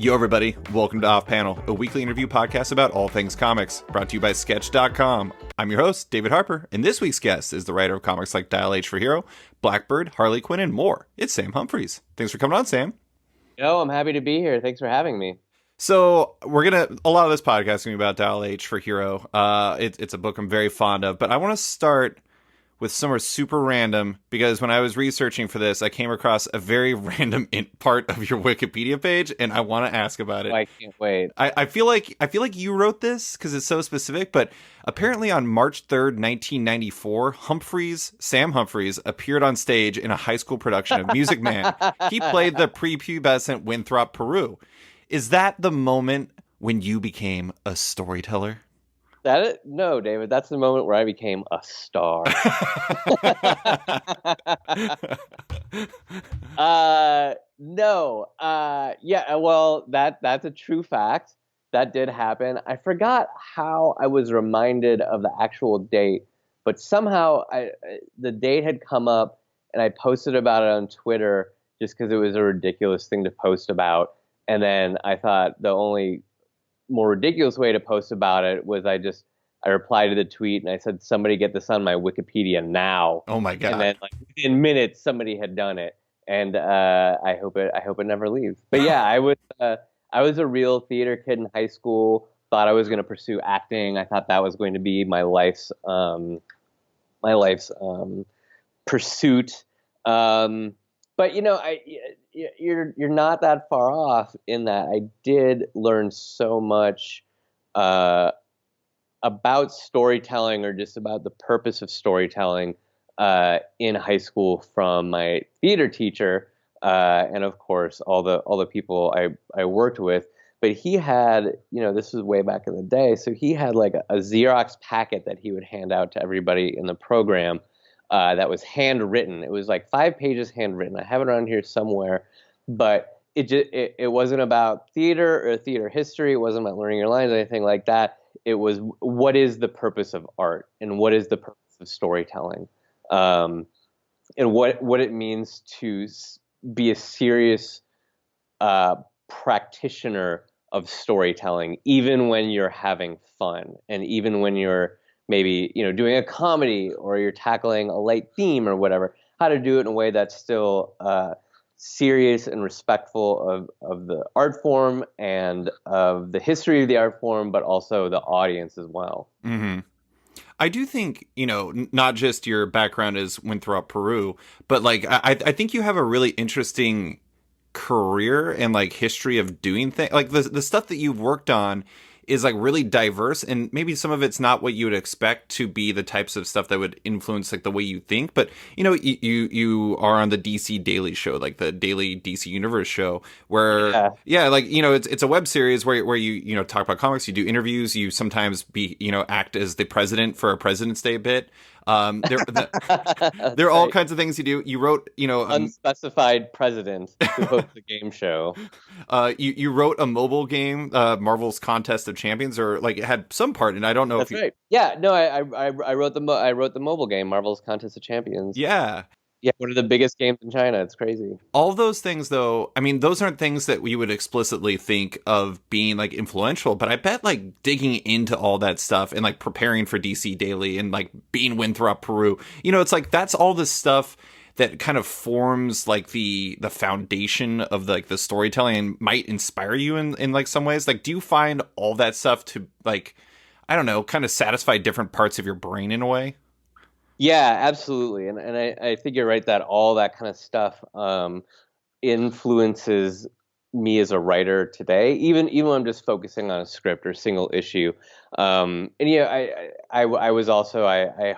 Yo, everybody. Welcome to Off Panel, a weekly interview podcast about all things comics, brought to you by Sketch.com. I'm your host, David Harper, and this week's guest is the writer of comics like Dial H for Hero, Blackbird, Harley Quinn, and more. It's Sam Humphries. Thanks for coming on, Sam. Yo, I'm happy to be here. Thanks for having me. So a lot of this podcast is going to be about Dial H for Hero. It's a book I'm very fond of, but I want to start with somewhere super random, because when I was researching for this, I came across a very random part of your Wikipedia page, and I want to ask about it. I can't wait. I feel like you wrote this because it's so specific, but apparently on March 3rd, 1994, Sam Humphries appeared on stage in a high school production of Music Man. He played the prepubescent Winthrop Peru. Is that the moment when you became a storyteller? No, David, that's the moment where I became a star. No. Yeah, well, that's a true fact. That did happen. I forgot how I was reminded of the actual date, but somehow the date had come up, and I posted about it on Twitter just because it was a ridiculous thing to post about. And then I thought the only more ridiculous way to post about it was I replied to the tweet and I said, somebody get this on my Wikipedia now. Oh my God. And then within minutes somebody had done it. And I hope it never leaves. But yeah, I was a real theater kid in high school, thought I was going to pursue acting. I thought that was going to be my life's pursuit. But you're not that far off in that I did learn so much about storytelling, or just about the purpose of storytelling in high school from my theater teacher, and of course all the people I worked with. But he had, this was way back in the day, so he had like a Xerox packet that he would hand out to everybody in the program. That was handwritten. It was like 5 pages handwritten. I have it around here somewhere, but it wasn't about theater or theater history. It wasn't about learning your lines or anything like that. It was, what is the purpose of art, and what is the purpose of storytelling, and what it means to be a serious practitioner of storytelling, even when you're having fun, and even when you're maybe doing a comedy, or you're tackling a light theme or whatever, how to do it in a way that's still serious and respectful of the art form and of the history of the art form, but also the audience as well. Mm-hmm. I do think, not just your background as Winthrop Peru, but like I think you have a really interesting career and like history of doing things. Like the stuff that you've worked on is like really diverse, and maybe some of it's not what you would expect to be the types of stuff that would influence like the way you think. But you are on the DC Daily Show, like the daily DC Universe show, where it's a web series where you talk about comics, you do interviews, you sometimes act as the president for a President's Day bit. There are all kinds of things you do. You wrote, unspecified president who hosts a game show. You wrote a mobile game, Marvel's Contest of Champions, or like it had some part in it. I don't know. That's right. Yeah, no, I wrote the mobile game, Marvel's Contest of Champions. Yeah. Yeah, one of the biggest games in China. It's crazy. All those things, though, I mean, those aren't things that we would explicitly think of being like influential, but I bet like digging into all that stuff and like preparing for DC Daily and like being Winthrop Peru, it's like that's all this stuff that kind of forms like the foundation of like the storytelling and might inspire you in like some ways. Like, do you find all that stuff to like, I don't know, kind of satisfy different parts of your brain in a way? Yeah, absolutely. And I think you're right that all that kind of stuff influences me as a writer today, even when I'm just focusing on a script or single issue. I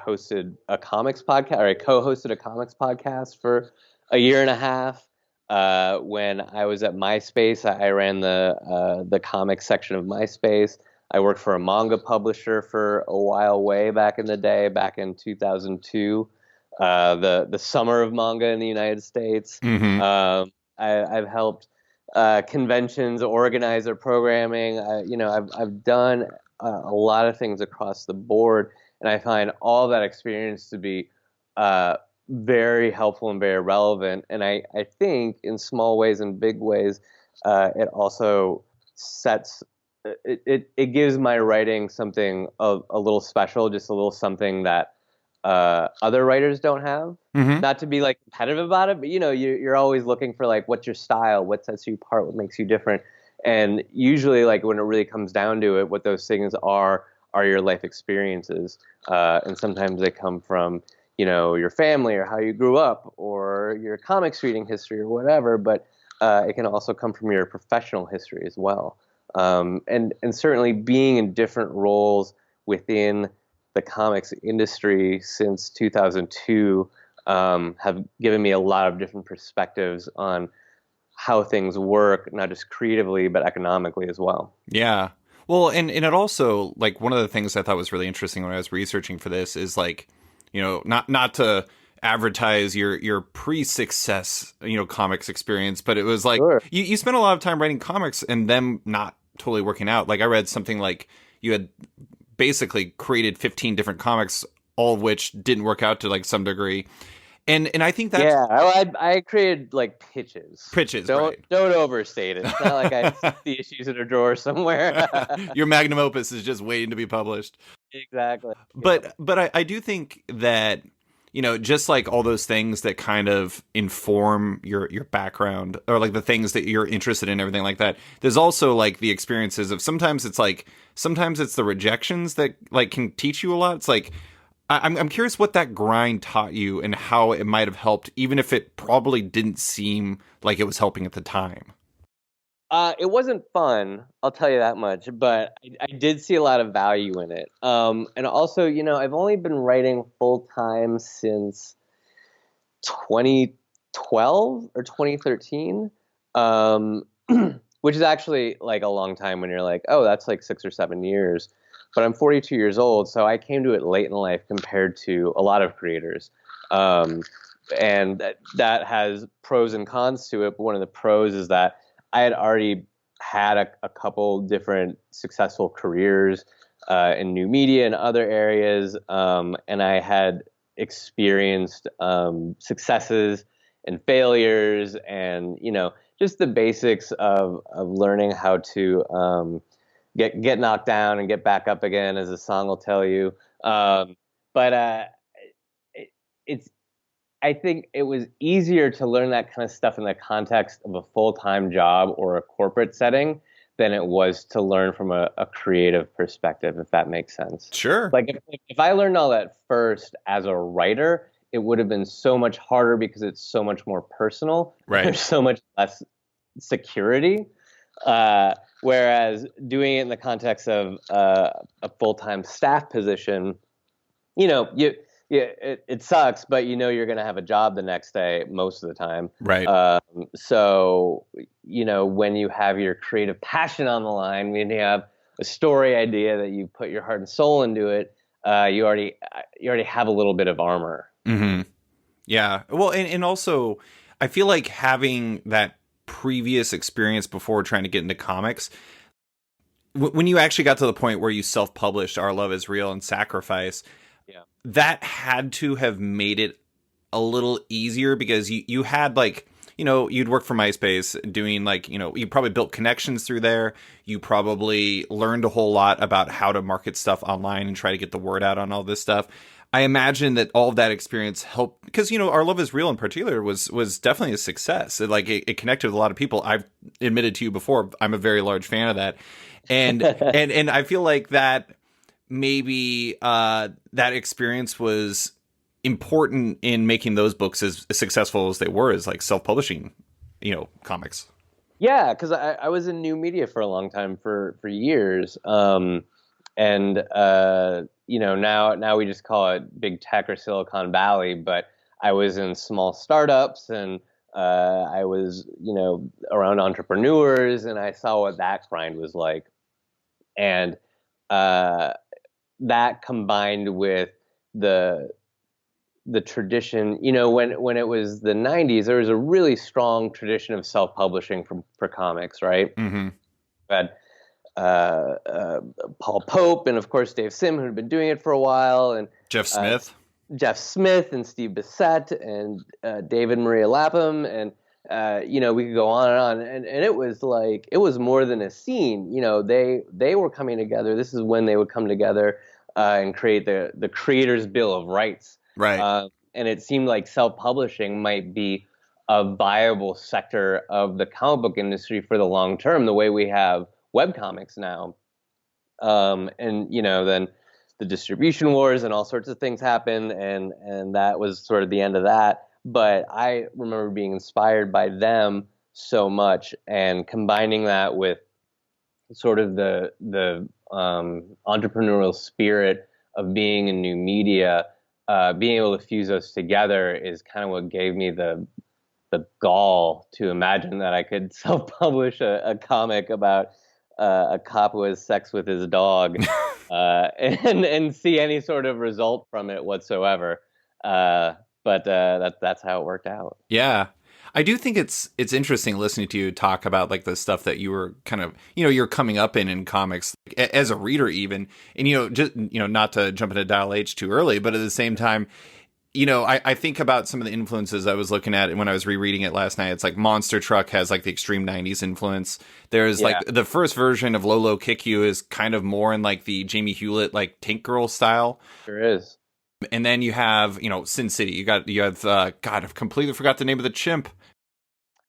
hosted a comics podcast, or I co-hosted a comics podcast for a year and a half. When I was at MySpace, I ran the comics section of MySpace. I worked for a manga publisher for a while, way back in the day, back in 2002, the summer of manga in the United States. Mm-hmm. I've helped conventions, organizer programming. I've done a lot of things across the board, and I find all that experience to be very helpful and very relevant. And I think in small ways and big ways, it also sets it gives my writing something a little special, just a little something that other writers don't have. Hmm. Not to be like competitive about it, but you're always looking for like what's your style, what sets you apart, what makes you different. And usually, like when it really comes down to it, what those things are your life experiences, and sometimes they come from your family or how you grew up or your comics reading history or whatever. But it can also come from your professional history as well. And certainly being in different roles within the comics industry since 2002 have given me a lot of different perspectives on how things work, not just creatively, but economically as well. Yeah. Well, and it also, like, one of the things I thought was really interesting when I was researching for this is, like, not to advertise your pre-success, comics experience, but it was like Sure. you spent a lot of time writing comics and them not totally working out. Like, I read something like you had basically created 15 different comics, all of which didn't work out to like some degree. And I think that's Yeah, I created like pitches. pitches, Don't right? don't overstate it. It's not like I have the issues in a drawer somewhere. Your magnum opus is just waiting to be published. Exactly. Yep. But I do think that just like all those things that kind of inform your background, or like the things that you're interested in, everything like that, there's also like the experiences of sometimes it's the rejections that like can teach you a lot. It's like I'm curious what that grind taught you and how it might have helped, even if it probably didn't seem like it was helping at the time. It wasn't fun, I'll tell you that much, but I did see a lot of value in it. And also, I've only been writing full time since 2012 or 2013, um, which is actually like a long time when you're like, oh, that's like 6 or 7 years. But I'm 42 years old, so I came to it late in life compared to a lot of creators. Um, and that has pros and cons to it. But one of the pros is that I had already had a couple different successful careers in new media and other areas, and I had experienced successes and failures, and just the basics of learning how to get knocked down and get back up again, as the song will tell you. But it, it's I think it was easier to learn that kind of stuff in the context of a full-time job or a corporate setting than it was to learn from a creative perspective, if that makes sense. Sure. Like if I learned all that first as a writer, it would have been so much harder because it's so much more personal. Right. There's so much less security. Whereas doing it in the context of a full-time staff position, you yeah, it sucks, but you're going to have a job the next day most of the time. Right. So, when you have your creative passion on the line, when you have a story idea that you put your heart and soul into it, you already have a little bit of armor. Hmm. Yeah. Well, and also, I feel like having that previous experience before trying to get into comics, when you actually got to the point where you self-published Our Love Is Real and Sacrifice, Yeah. that had to have made it a little easier because you had like, you'd work for MySpace doing like, you probably built connections through there. You probably learned a whole lot about how to market stuff online and try to get the word out on all this stuff. I imagine that all of that experience helped because, Our Love Is Real in particular was definitely a success. It connected with a lot of people. I've admitted to you before, I'm a very large fan of that. And, and I feel like that maybe that experience was important in making those books as successful as they were as like self-publishing, comics. Yeah, because I was in new media for a long time, for years, and now we just call it big tech or Silicon Valley. But I was in small startups, and I was around entrepreneurs, and I saw what that grind was like, and that combined with the tradition, when it was the 90s, there was a really strong tradition of self-publishing for comics, right? Mm-hmm. We had Paul Pope and, of course, Dave Sim, who had been doing it for a while, and Jeff Smith. Jeff Smith and Steve Bissett and David Maria Lapham. And we could go on and on, and it was like it was more than a scene. They were coming together. This is when they would come together and create the Creators Bill of Rights. Right. And it seemed like self-publishing might be a viable sector of the comic book industry for the long term, the way we have webcomics now. And then the distribution wars and all sorts of things happened, and that was sort of the end of that. But I remember being inspired by them so much, and combining that with sort of the entrepreneurial spirit of being in new media, being able to fuse those together is kind of what gave me the gall to imagine that I could self-publish a comic about a cop who has sex with his dog, and see any sort of result from it whatsoever. But that's how it worked out. Yeah. I do think it's interesting listening to you talk about like the stuff that you were kind of, you're coming up in comics as a reader even. And, just, not to jump into Dial H too early, but at the same time, I think about some of the influences I was looking at when I was rereading it last night. It's like Monster Truck has like the extreme 90s influence. There's like the first version of Lolo Kick You is kind of more in like the Jamie Hewlett, like Tank Girl style. There is. And then you have, Sin City. You have God, I've completely forgot the name of the chimp.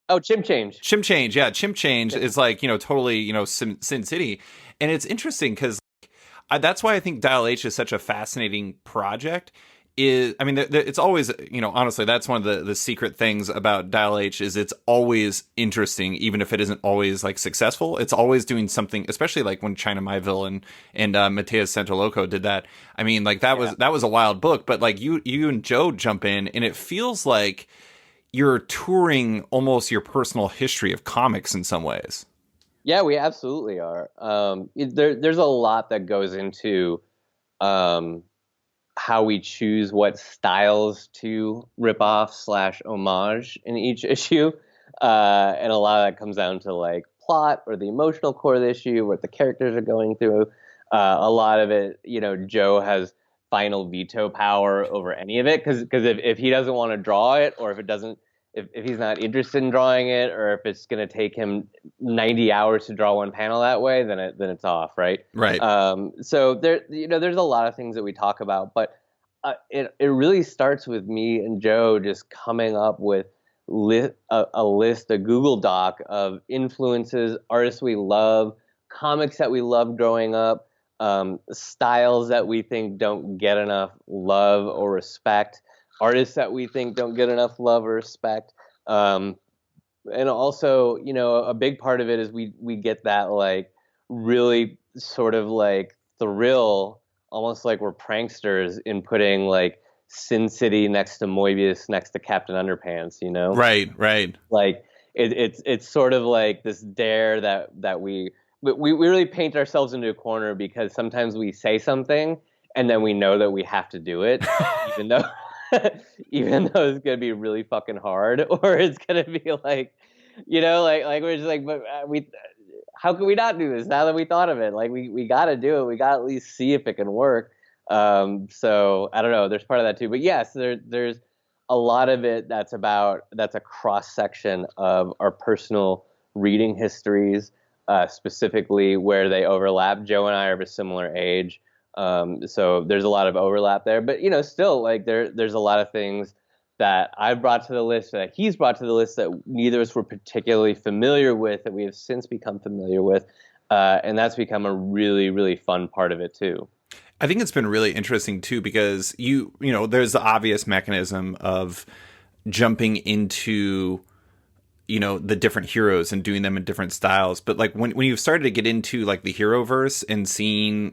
Oh, Chimp Change. Chimp Change, yeah. Chimp Change is like, totally, Sin City. And it's interesting because that's why I think Dial H is such a fascinating project. It's always, honestly, that's one of the secret things about Dial H is it's always interesting, even if it isn't always like successful. It's always doing something, especially like when China Miéville and Mateus Santoloco did that. I mean, like that was a wild book, but like you and Joe jump in and it feels like you're touring almost your personal history of comics in some ways. Yeah, we absolutely are. There's a lot that goes into how we choose what styles to rip off / homage in each issue. And a lot of that comes down to like plot or the emotional core of the issue, what the characters are going through. A lot of it, Joe has final veto power over any of it because if he doesn't want to draw it, or if he's not interested in drawing it, or if it's going to take him 90 hours to draw one panel that way, then it's off, right? Right. So there's a lot of things that we talk about, but it really starts with me and Joe just coming up with a Google Doc of influences, artists we love, comics that we love growing up, styles that we think don't get enough love or respect, artists that we think don't get enough love or respect. And also, a big part of it is we get that like really sort of like thrill, almost like we're pranksters in putting like Sin City next to Moebius next to Captain Underpants, Right. Like it's sort of like this dare that we really paint ourselves into a corner, because sometimes we say something and then we know that we have to do it, even though even though it's gonna be really fucking hard, or it's gonna be like, like we're just like, but how can we not do this now that we thought of it? Like we got to do it. We got to at least see if it can work. So I don't know. There's part of that too. But yes, there's a lot of it that's a cross section of our personal reading histories, specifically where they overlap. Joe and I are of a similar age. So there's a lot of overlap there, but still like there's a lot of things that I've brought to the list, that he's brought to the list, that neither of us were particularly familiar with, that we have since become familiar with. And that's become a really, really fun part of it too. I think it's been really interesting too, because there's the obvious mechanism of jumping into, the different heroes and doing them in different styles. But like when you've started to get into like the hero verse and seeing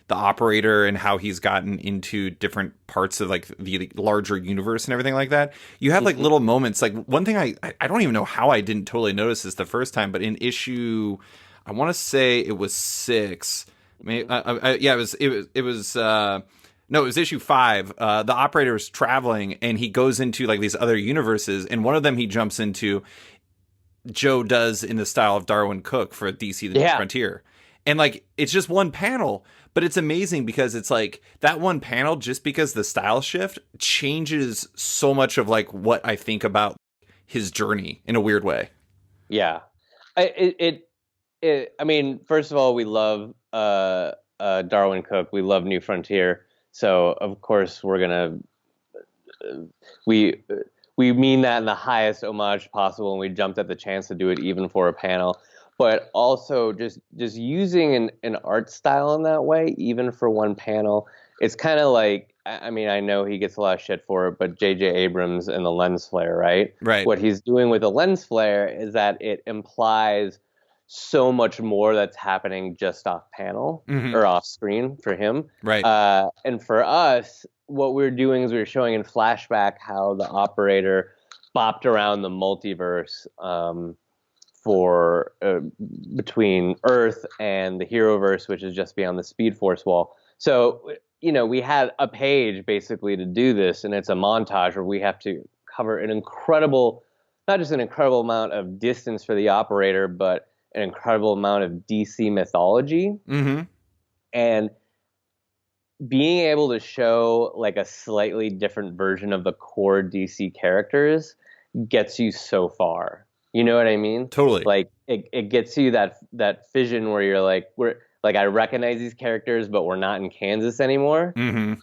the operator and how he's gotten into different parts of like the larger universe and everything like that, you have like little moments. Like one thing I don't even know how I didn't totally notice this the first time, but in issue, I want to say it was 6. Maybe, it was no, it was issue 5. The operator is traveling and he goes into like these other universes, and one of them he jumps into, Joe does in the style of Darwin Cook for DC The New Frontier. And like it's just one panel, but it's amazing because it's like that one panel, just because the style shift changes so much of like what I think about his journey in a weird way. Yeah. I mean, first of all, we love Darwin Cook. We love New Frontier. So of course we're gonna we we mean that in the highest homage possible, and we jumped at the chance to do it even for a panel. But also just using an art style in that way, even for one panel, it's kind of like, I mean, I know he gets a lot of shit for it, but J.J. Abrams and the lens flare, right? Right. What he's doing with the lens flare is that it implies so much more that's happening just off panel Hmm. or off screen for him. Right. And for us, what we're doing is we're showing in flashback how the operator bopped around the multiverse for between Earth and the Heroverse, which is just beyond the Speed Force wall. So, we had a page basically to do this, and it's a montage where we have to cover not just an incredible amount of distance for the operator, but an incredible amount of DC mythology. Hmm. And being able to show like a slightly different version of the core DC characters gets you so far. You know what I mean? Totally. Like it gets you that vision where you're like, I recognize these characters, but we're not in Kansas anymore. Hmm.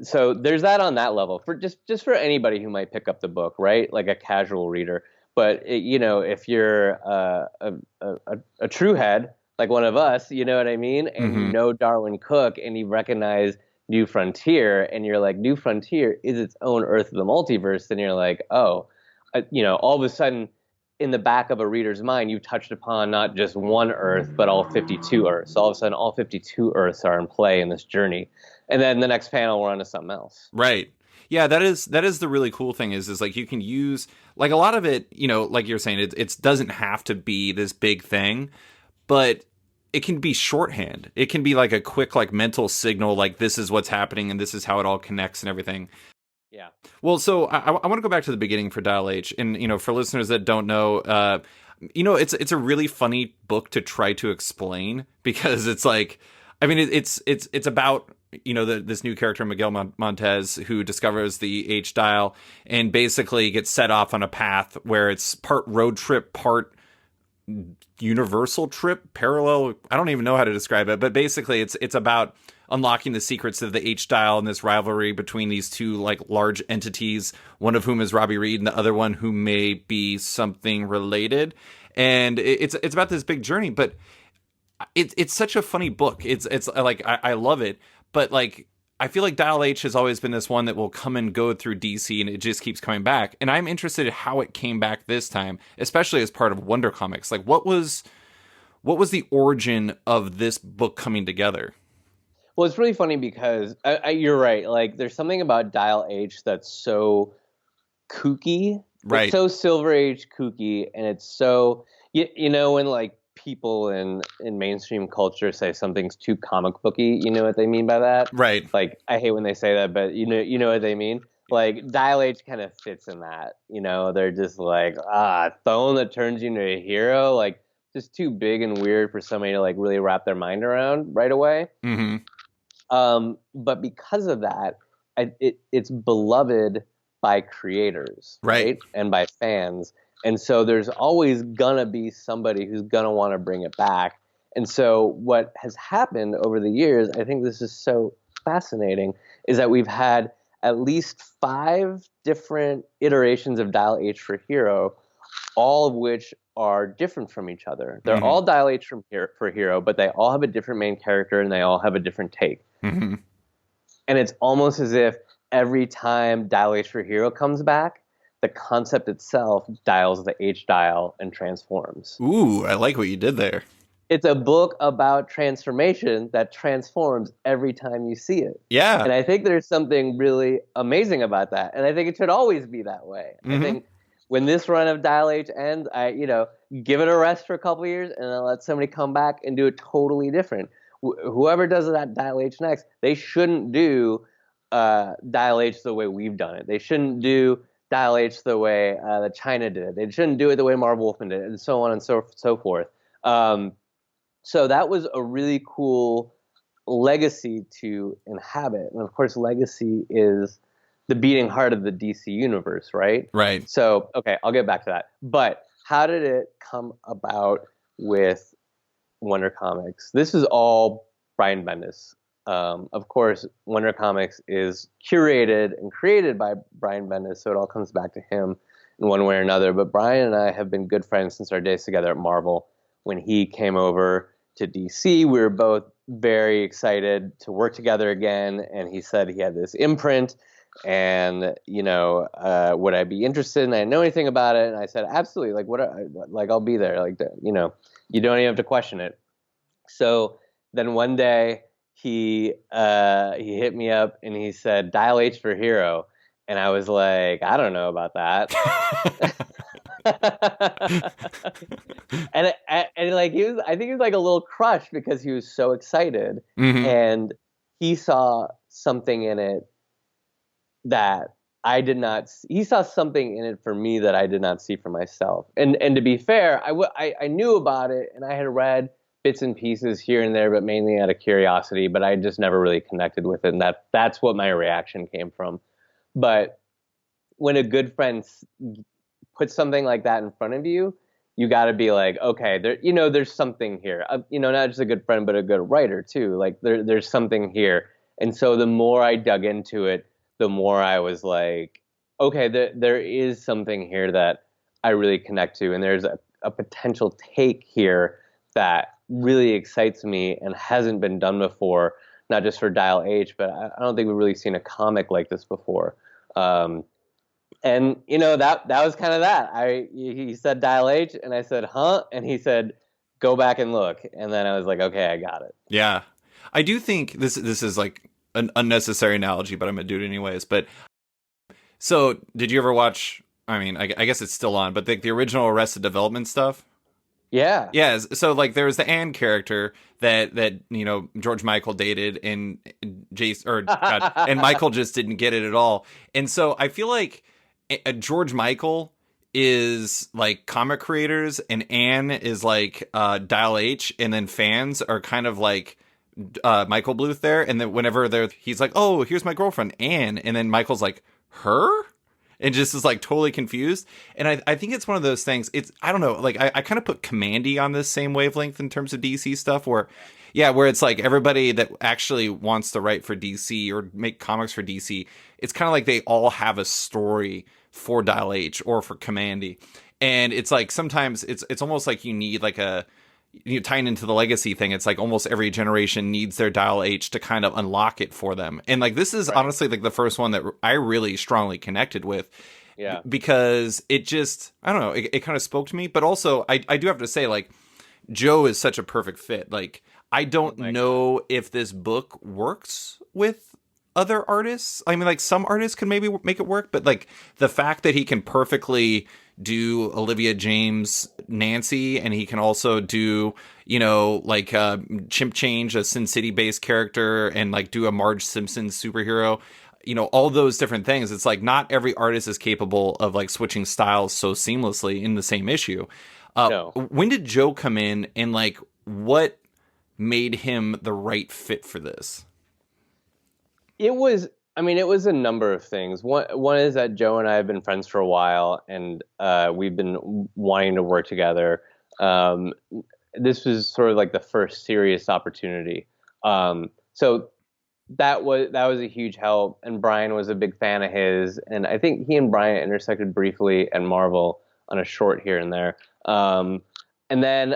So there's that on that level for just for anybody who might pick up the book, right? Like a casual reader. But if you're a true head, like one of us, you know what I mean, and you Hmm. know Darwin Cook, and you recognize New Frontier, and you're like, New Frontier is its own Earth of the multiverse, then you're like, oh, all of a sudden, in the back of a reader's mind, you've touched upon not just one Earth, but all 52 Earths. All of a sudden, all 52 Earths are in play in this journey, and then the next panel, we're on to something else. Right. Yeah, that is the really cool thing is like you can use like a lot of it, like you're saying, it doesn't have to be this big thing, but it can be shorthand. It can be like a quick like mental signal, like this is what's happening and this is how it all connects and everything. Yeah. Well, so I want to go back to the beginning for Dial H, and for listeners that don't know, it's a really funny book to try to explain because it's like, I mean, it's about this new character Miguel Montez who discovers the H dial and basically gets set off on a path where it's part road trip, part universal trip, parallel. I don't even know how to describe it, but basically it's about unlocking the secrets of the H dial and this rivalry between these two like large entities, one of whom is Robbie Reed and the other one who may be something related. And it's about this big journey, but it's such a funny book. It's like I love it, but like I feel like Dial H has always been this one that will come and go through DC, and it just keeps coming back. And I'm interested in how it came back this time, especially as part of Wonder Comics. Like, what was the origin of this book coming together? Well, it's really funny because you're right. Like, there's something about Dial H that's so kooky. It's Right. so Silver Age kooky, and it's so when like people in mainstream culture say something's too comic booky. You know what they mean by that? Right. Like, I hate when they say that, but you know what they mean. Like, Dial H kind of fits in that. They're just like, phone that turns you into a hero, like just too big and weird for somebody to like really wrap their mind around right away. Mm-hmm. But because of that, it's beloved by creators, Right. right? And by fans. And so there's always gonna be somebody who's gonna want to bring it back. And so what has happened over the years, I think this is so fascinating, is that we've had at least 5 different iterations of Dial H for Hero, all of which are different from each other. They're Mm-hmm. all Dial H for Hero, but they all have a different main character and they all have a different take. Mm-hmm. And it's almost as if every time Dial H for Hero comes back, the concept itself dials the H dial and transforms. Ooh, I like what you did there. It's a book about transformation that transforms every time you see it. Yeah. And I think there's something really amazing about that. And I think it should always be that way. Mm-hmm. I think when this run of Dial H ends, give it a rest for a couple of years and then let somebody come back and do it totally different. Whoever does that Dial H next, they shouldn't do Dial H the way we've done it. They shouldn't do Dial H the way that China did it. They shouldn't do it the way Marv Wolfman did it, and so on and so forth. So that was a really cool legacy to inhabit. And of course, legacy is the beating heart of the DC universe, right? Right. So, okay, I'll get back to that. But how did it come about with Wonder Comics? This is all Brian Bendis. Of course, Wonder Comics is curated and created by Brian Bendis, so it all comes back to him in one way or another. But Brian and I have been good friends since our days together at Marvel. When he came over to DC, we were both very excited to work together again. And he said he had this imprint, and would I be interested? And I didn't know anything about it, and I said absolutely. Like I'll be there. You don't even have to question it. So then one day he hit me up and he said, "Dial H for Hero," and I was like, I don't know about that. and like I think he was like a little crushed because he was so excited, Hmm. and he saw something in it that I did not. He saw something in it for me that I did not see for myself. And to be fair, I knew about it and I had read bits and pieces here and there, but mainly out of curiosity. But I just never really connected with it, and that's what my reaction came from. But when a good friend puts something like that in front of you, you got to be like, okay, there's something here. Not just a good friend, but a good writer too. Like there's something here. And so the more I dug into it, the more I was like, okay, there is something here that I really connect to, and there's a potential take here that really excites me and hasn't been done before, not just for Dial H, but I don't think we've really seen a comic like this before. And that was kind of that. He said Dial H, and I said, huh? And he said, go back and look. And then I was like, okay, I got it. Yeah. I do think this is like an unnecessary analogy, but I'm gonna do it anyways. But so, did you ever watch? I mean, I guess it's still on, but the original Arrested Development stuff. Yeah. Yeah, so like there was the Anne character that George Michael dated, and Jace or God, and Michael just didn't get it at all. And so I feel like George Michael is like comic creators, and Anne is like Dial H, and then fans are kind of like Michael Bluth there. And then whenever he's like, "Oh, here's my girlfriend Anne," and then Michael's like, "Her?" And just is like totally confused. And I think it's one of those things. It's, I don't know, like I kind of put Commandy on this same wavelength in terms of DC stuff, where yeah, where it's like everybody that actually wants to write for DC or make comics for DC, it's kind of like they all have a story for Dial H or for Commandy. And it's like sometimes it's almost like you need like a, tying into the legacy thing, it's like almost every generation needs their Dial H to kind of unlock it for them. And like this is Right. honestly like the first one that I really strongly connected with, Yeah. because it just, I don't know, it kind of spoke to me. But also I do have to say, like, Joe is such a perfect fit. Like, I Oh don't my God. know if this book works with other artists. I mean, like, some artists can maybe make it work, but like the fact that he can perfectly do Olivia James Nancy, and he can also do, like Chimp Change, a Sin City based character, and like do a Marge Simpson superhero, all those different things. It's like not every artist is capable of like switching styles so seamlessly in the same issue. No. When did Joe come in, and like what made him the right fit for this? It was a number of things. One is that Joe and I have been friends for a while, and we've been wanting to work together. Um, this was sort of like the first serious opportunity. So that was a huge help, and Brian was a big fan of his, and I think he and Brian intersected briefly at Marvel on a short here and there. And then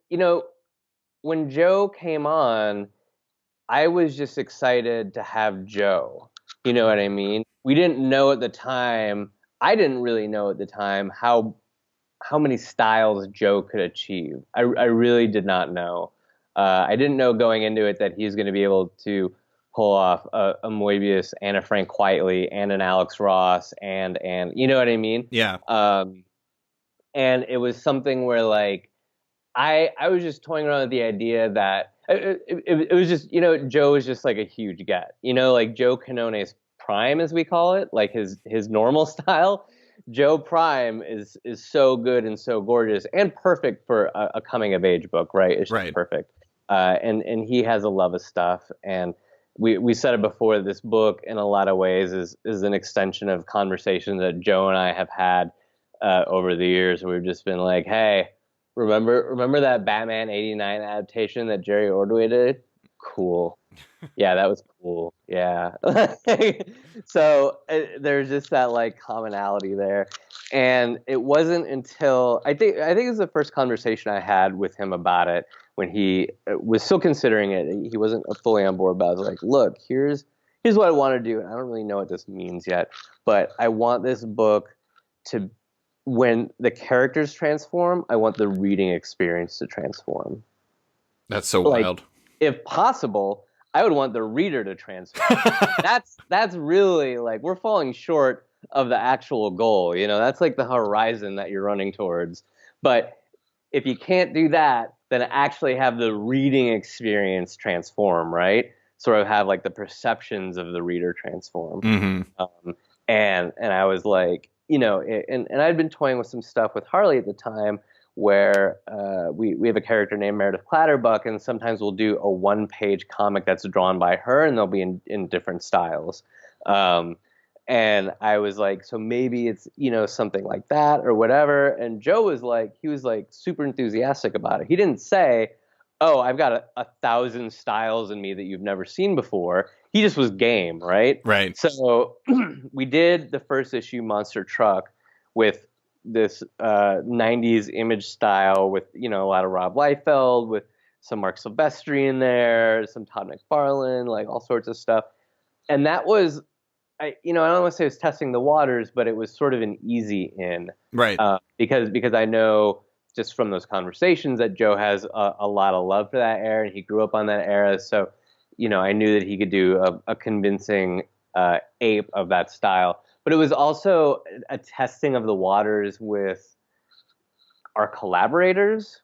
you know when Joe came on, I was just excited to have Joe. You know what I mean? We didn't know at the time. I didn't really know at the time how many styles Joe could achieve. I really did not know. I didn't know going into it that he's going to be able to pull off a Moebius and a Frank Quitely and an Alex Ross and you know what I mean? Yeah. And it was something where like I was just toying around with the idea that it was just Joe is just like a huge get, like Joe Quinones Prime as we call it, like his normal style. Joe Prime is so good and so gorgeous and perfect for a coming of age book, right? It's just Right. perfect. And he has a love of stuff, and we said it before. This book, in a lot of ways, is an extension of conversations that Joe and I have had over the years. We've just been like, hey, remember that Batman '89 adaptation that Jerry Ordway did? Cool. Yeah, that was cool. Yeah. So there's just that like commonality there. And it wasn't until I think it was the first conversation I had with him about it when he was still considering it. He wasn't fully on board, but I was like, "Look, here's what I want to do, and I don't really know what this means yet, but I want this book to when the characters transform, I want the reading experience to transform. That's so Like, wild. if possible, I would want the reader to transform. That's really like we're falling short of the actual goal. That's like the horizon that you're running towards. But if you can't do that, then actually have the reading experience transform, right? Sort of have like the perceptions of the reader transform. Hmm. And I was like, and I'd been toying with some stuff with Harley at the time where we have a character named Meredith Clatterbuck, and sometimes we'll do a one-page comic that's drawn by her, and they'll be in different styles. Um, and I was like, so maybe it's, something like that or whatever. And Joe he was like super enthusiastic about it. He didn't say, oh, I've got a thousand styles in me that you've never seen before. He just was game, right? Right. So we did the first issue Monster Truck with this 90s image style with, a lot of Rob Liefeld, with some Mark Silvestri in there, some Todd McFarlane, like all sorts of stuff. And that was, I don't want to say it was testing the waters, but it was sort of an easy in. Right. Because I know just from those conversations that Joe has a lot of love for that era, and he grew up on that era. So, I knew that he could do a convincing ape of that style. But it was also a testing of the waters with our collaborators,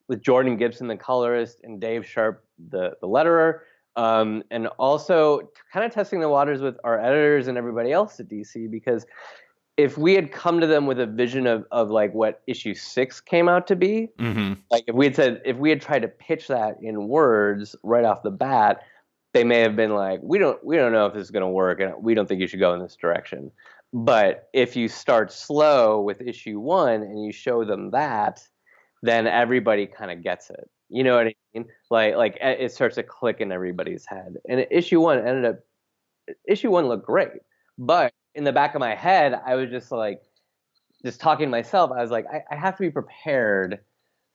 with Jordan Gibson, the colorist, and Dave Sharp, the letterer. And also kind of testing the waters with our editors and everybody else at DC, because if we had come to them with a vision of like what issue 6 came out to be, Hmm. like if we had tried to pitch that in words right off the bat, they may have been like, we don't know if this is going to work, and we don't think you should go in this direction. But if you start slow with issue 1 and you show them that, then everybody kind of gets it. You know what I mean? Like it starts to click in everybody's head. And issue 1 looked great, but in the back of my head, I was just talking to myself. I was like, I have to be prepared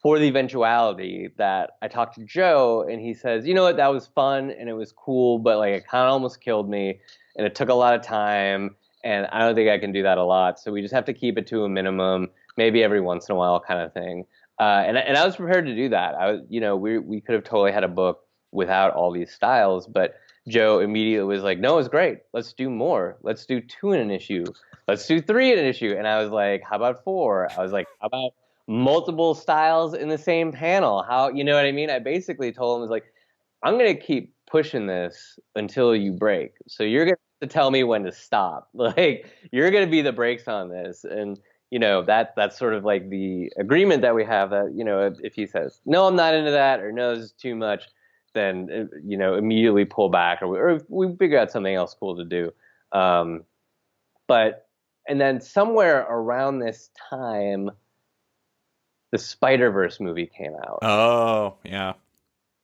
for the eventuality that I talked to Joe and he says, you know what, that was fun and it was cool, but like it kind of almost killed me and it took a lot of time and I don't think I can do that a lot. So we just have to keep it to a minimum, maybe every once in a while kind of thing. And I was prepared to do that. We could have totally had a book without all these styles, but Joe immediately was like, no, it's great. Let's do more. Let's do 2 in an issue. Let's do 3 in an issue. And I was like, how about 4? I was like, how about multiple styles in the same panel? How, you know what I mean? I basically told him, I was like, I'm going to keep pushing this until you break. So you're going to tell me when to stop. Like, you're going to be the brakes on this. And, that's sort of like the agreement that we have that, if he says, no, I'm not into that, or no, this is too much, then, immediately pull back, or we figure out something else cool to do. And then somewhere around this time, the Spider-Verse movie came out. Oh, yeah.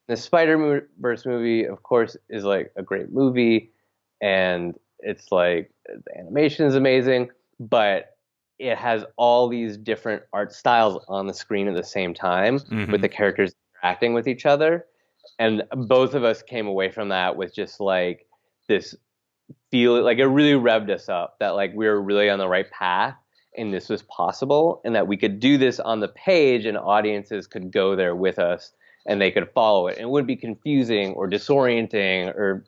The Spider-Verse movie, of course, is like a great movie, and it's like the animation is amazing, but it has all these different art styles on the screen at the same time with the characters interacting with each other. And both of us came away from that with just like this feel, like it really revved us up that like we were really on the right path and this was possible and that we could do this on the page and audiences could go there with us and they could follow it. And it wouldn't be confusing or disorienting or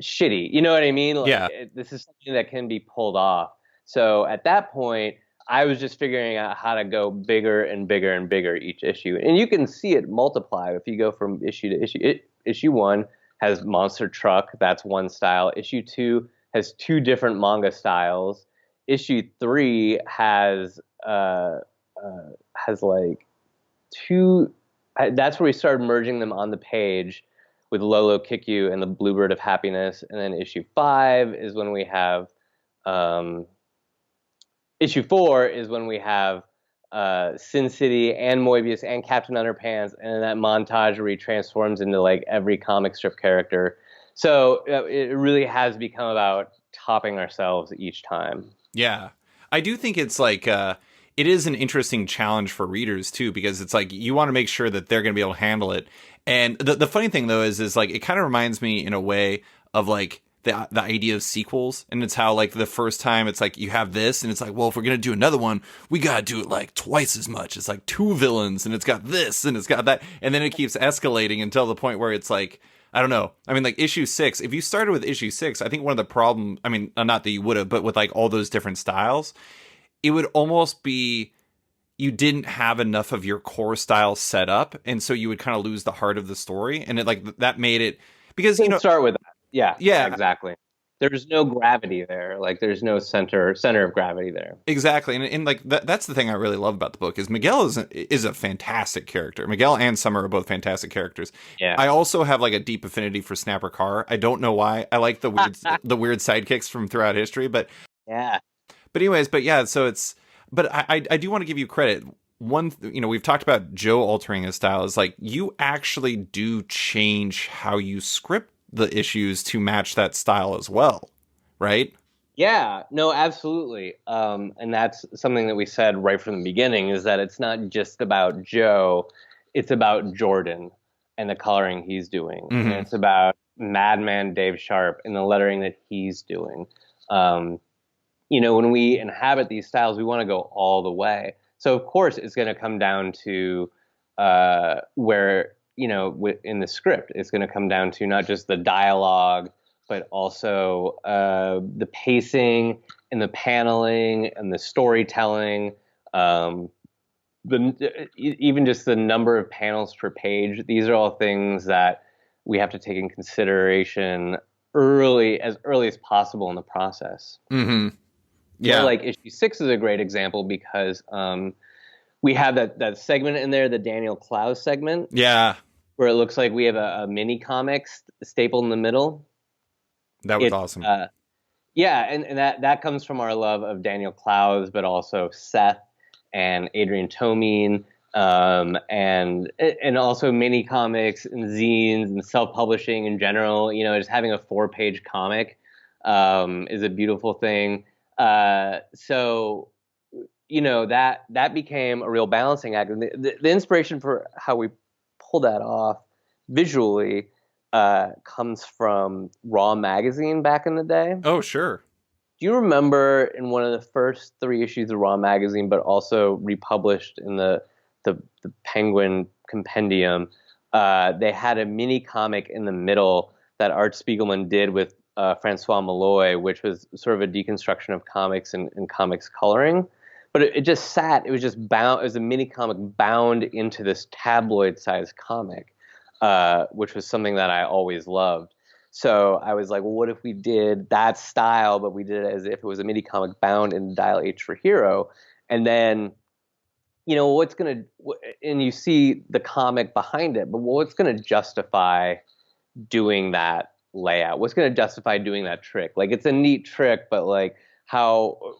shitty. You know what I mean? Like, Yeah. this is something that can be pulled off. So at that point, I was just figuring out how to go bigger and bigger and bigger each issue. And you can see it multiply if you go from issue to issue. Issue 1 has Monster Truck. That's one style. Issue 2 has 2 different manga styles. Issue 3 has like 2. That's where we started merging them on the page with Lolo Kick You and the Bluebird of Happiness, and then issue 5 is when we have um, issue 4 is when we have Sin City and Moebius and Captain Underpants, and then that montage where he transforms into like every comic strip character. So it really has become about topping ourselves each time. Yeah. I do think it's like it is an interesting challenge for readers too, because it's like you want to make sure that they're going to be able to handle it. And the funny thing though is like it kind of reminds me in a way of like the idea of sequels, and it's how like the first time it's like you have this and it's like, well, if we're going to do another one, we got to do it like twice as much. It's like 2 villains and it's got this and it's got that, and then it keeps escalating until the point where it's like, I don't know. I mean, like issue 6, if you started with issue 6, I think one of the problem, I mean, not that you would have, but with like all those different styles, it would almost be you didn't have enough of your core style set up. And so you would kind of lose the heart of the story. And it like that made it because, you know, Start with that. Yeah, yeah, exactly. There's no gravity there. Like there's no center of gravity there. exactly. And like that's the thing I really love about the book is Miguel is a fantastic character. Miguel and Summer are both fantastic characters. Yeah. I also have like a deep affinity for Snapper Carr. I don't know why. I like the weird sidekicks from throughout history, Yeah. but anyways, but yeah, so it's but I do want to give you credit. One, you know, we've talked about Joe altering his style. Is like you actually do change how you script the issues to match that style as well, right? Yeah, no, absolutely. And that's something that we said right from the beginning is that it's not just about Joe, it's about Jordan and the coloring he's doing. And it's about Madman Dave Sharp and the lettering that he's doing. You know, when we inhabit these styles, we want to go all the way. So, of course, it's going to come down to where, you know, in the script, it's going to come down to not just the dialogue, but also the pacing and the paneling and the storytelling, even just the number of panels per page. These are all things that we have to take in consideration as early as possible in the process. Mm-hmm. Yeah, So, like issue 6 is a great example because we have that segment in there, the Daniel Clowes segment. Yeah, Where it looks like we have a mini comic stapled in the middle. that was awesome. Yeah, and that comes from our love of Daniel Clowes, but also Seth and Adrian Tomine, and also mini comics and zines and self-publishing in general. You know, just having a 4-page comic is a beautiful thing. So, you know, that became a real balancing act. And the inspiration for how we pull that off visually comes from Raw magazine back in the day. Oh, sure. Do you remember in one of the first 3 issues of Raw magazine, but also republished in the Penguin Compendium, they had a mini comic in the middle that Art Spiegelman did with Francois Malloy, which was sort of a deconstruction of comics and comics coloring. But it just sat, it was just bound, it was a mini comic bound into this tabloid-sized comic, which was something that I always loved. So I was like, well, what if we did that style, but we did it as if it was a mini comic bound in Dial H for Hero? And then, you know, and you see the comic behind it, but what's going to justify doing that layout? What's going to justify doing that trick? Like, it's a neat trick, but like,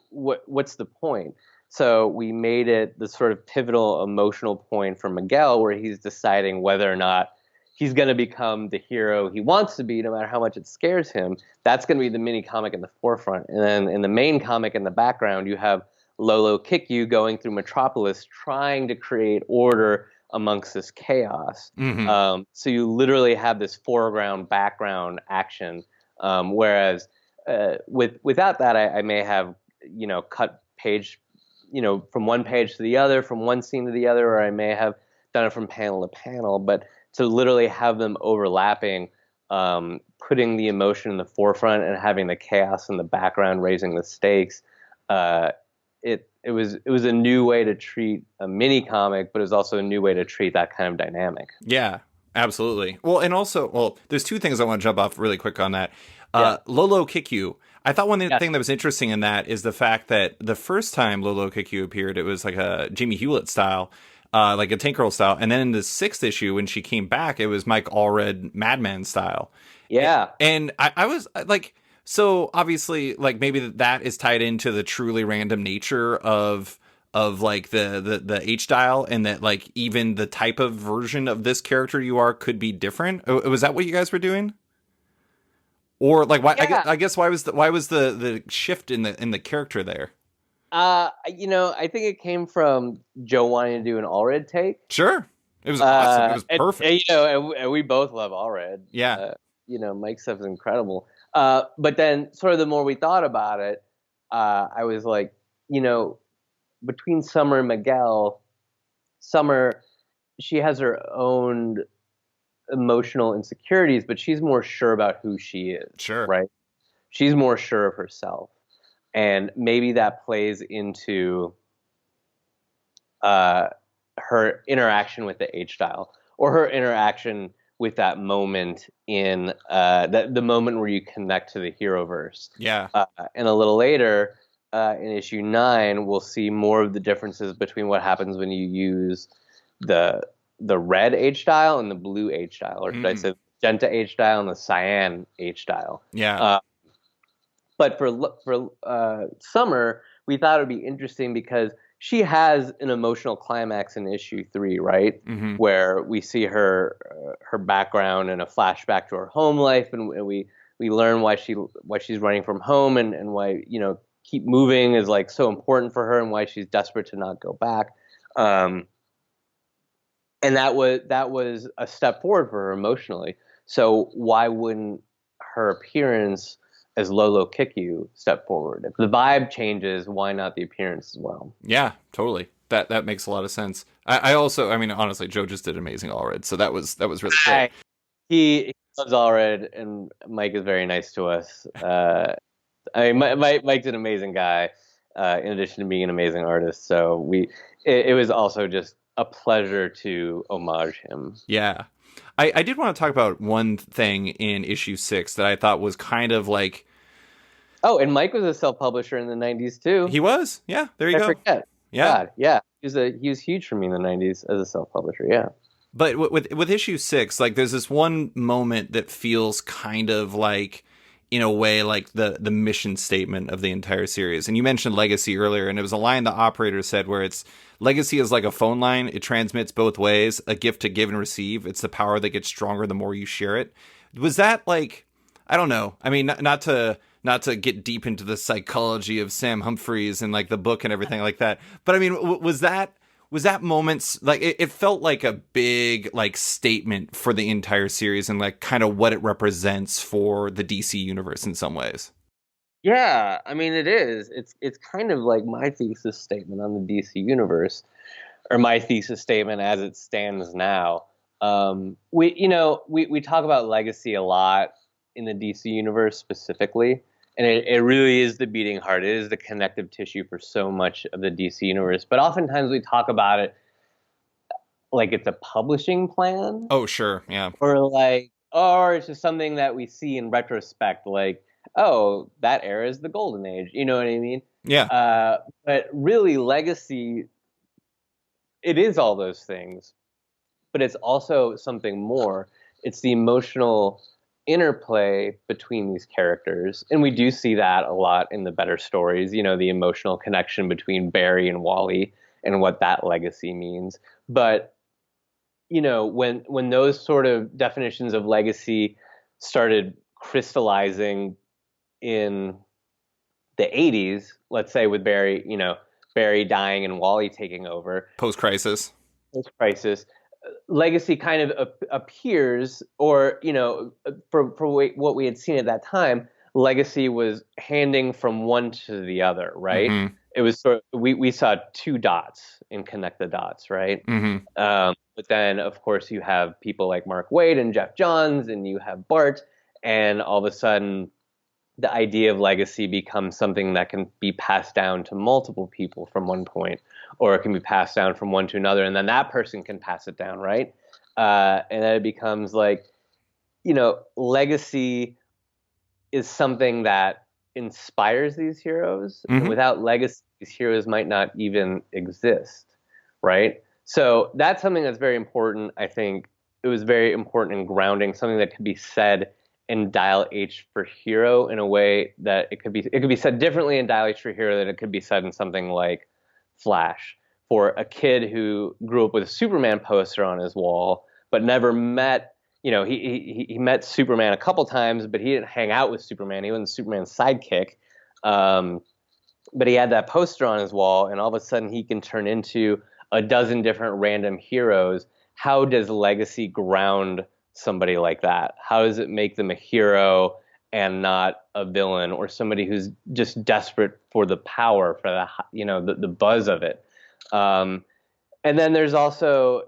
what's the point? So we made it the sort of pivotal emotional point for Miguel where he's deciding whether or not he's going to become the hero he wants to be, no matter how much it scares him. That's going to be the mini comic in the forefront. And then in the main comic in the background, you have Lolo Kick You going through Metropolis trying to create order amongst this chaos. So you literally have this foreground, background action. Whereas without that, I may have, you know, cut page, you know, from one page to the other, from one scene to the other, or I may have done it from panel to panel. But to literally have them overlapping, putting the emotion in the forefront and having the chaos in the background, raising the stakes, it was a new way to treat a mini comic, but it was also a new way to treat that kind of dynamic. Yeah, absolutely. Well, and also, there's 2 things I want to jump off really quick on that. Yeah. Lolo Kick You. I thought one thing that was interesting in that is the fact that the first time Lolo Kick You appeared, it was like a Jamie Hewlett style. like a Tank Girl style. And then in the sixth issue, when she came back, it was Mike Allred Madman style. Yeah. And I was like, so obviously, like maybe that is tied into the truly random nature of like the H dial, and that like even the type of version of this character you are could be different. Was that what you guys were doing? Or like why? Yeah. I guess why was the shift in the character there? I think it came from Joe wanting to do an Allred take. Sure, it was awesome. It was perfect. And we both love Allred. Yeah, Mike's stuff is incredible. But then, sort of, the more we thought about it, I was like, between Summer and Miguel, Summer, she has her own emotional insecurities, but she's more sure about who she is. sure. Right? She's more sure of herself, and maybe that plays into her interaction with the H style, or her interaction with that moment in the moment where you connect to the hero verse. Yeah, And a little later, in issue 9, we'll see more of the differences between what happens when you use the red H style and the blue H style, or should I say magenta H style and the cyan H style. yeah, But for Summer, we thought it would be interesting because she has an emotional climax in issue 3, right? Where we see her background and a flashback to her home life, and we learn why she's running from home, and why keep moving is like so important for her, and why she's desperate to not go back. And that was a step forward for her emotionally. So why wouldn't her appearance as Lolo Kikyu step forward? If the vibe changes, why not the appearance as well? yeah, totally. That makes a lot of sense. I also, I mean, honestly, Joe just did amazing already, so that was really great. He loves Allred, and Mike is very nice to us. Mike's an amazing guy, in addition to being an amazing artist. So it was also just a pleasure to homage him. Yeah. I did want to talk about one thing in issue 6 that I thought was kind of like. Oh, and Mike was a self-publisher in the 90s too. He was? Yeah, there you I go. forget. Yeah. God, yeah. He was huge for me in the 90s as a self-publisher, yeah. But with issue 6, like there's this one moment that feels kind of like, in a way, like the mission statement of the entire series. And you mentioned legacy earlier, and it was a line the operator said where it's, legacy is like a phone line. It transmits both ways, a gift to give and receive. It's the power that gets stronger the more you share it. Was that like, I don't know. I mean, not to get deep into the psychology of Sam Humphries and like the book and everything like that. But I mean, was that moments like it felt like a big like statement for the entire series and like kind of what it represents for the DC universe in some ways. Yeah, I mean it is. It's kind of like my thesis statement on the DC universe, or my thesis statement as it stands now. We talk about legacy a lot in the DC universe specifically, and it really is the beating heart. It is the connective tissue for so much of the DC universe. But oftentimes we talk about it like it's a publishing plan. Oh, sure. Yeah. Or it's just something that we see in retrospect, like, oh, that era is the golden age. You know what I mean? Yeah. But really, legacy, it is all those things, but it's also something more. It's the emotional interplay between these characters, and we do see that a lot in the better stories. The emotional connection between Barry and Wally, and what that legacy means. But when those sort of definitions of legacy started crystallizing in the 80s, let's say with Barry dying and Wally taking over, Post-crisis, legacy kind of appears, or for what we had seen at that time, legacy was handing from one to the other, right? Mm-hmm. It was sort of, we saw two dots and connect the dots, right? Mm-hmm. But then of course you have people like Mark Waid and Jeff Johns, and you have Bart, and all of a sudden the idea of legacy becomes something that can be passed down to multiple people from one point, or it can be passed down from one to another, and then that person can pass it down, right? And then it becomes like, legacy is something that inspires these heroes. Mm-hmm. And without legacy, these heroes might not even exist, right? So that's something that's very important. I think it was very important in grounding, something that could be said in Dial H for Hero in a way that it could be said differently in Dial H for Hero than it could be said in something like Flash. For a kid who grew up with a Superman poster on his wall, but never met, he met Superman a couple times, but he didn't hang out with Superman. He wasn't Superman's sidekick. Um, but he had that poster on his wall, and all of a sudden he can turn into a dozen different random heroes. How does Legacy ground somebody like that? How does it make them a hero and not a villain or somebody who's just desperate for the power, for the buzz of it? And then there's also,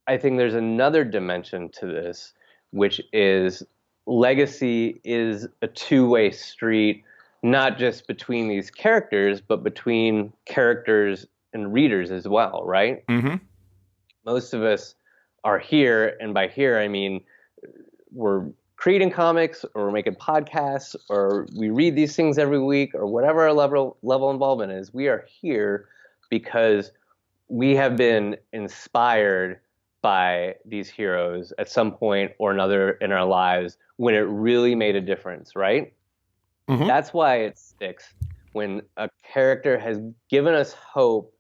I think there's another dimension to this, which is Legacy is a two-way street, not just between these characters, but between characters and readers as well, right? Mm-hmm. Most of us are here, and by here I mean we're creating comics, or we're making podcasts, or we read these things every week, or whatever our level involvement is. We are here because we have been inspired by these heroes at some point or another in our lives when it really made a difference, right? Mm-hmm. That's why it sticks. When a character has given us hope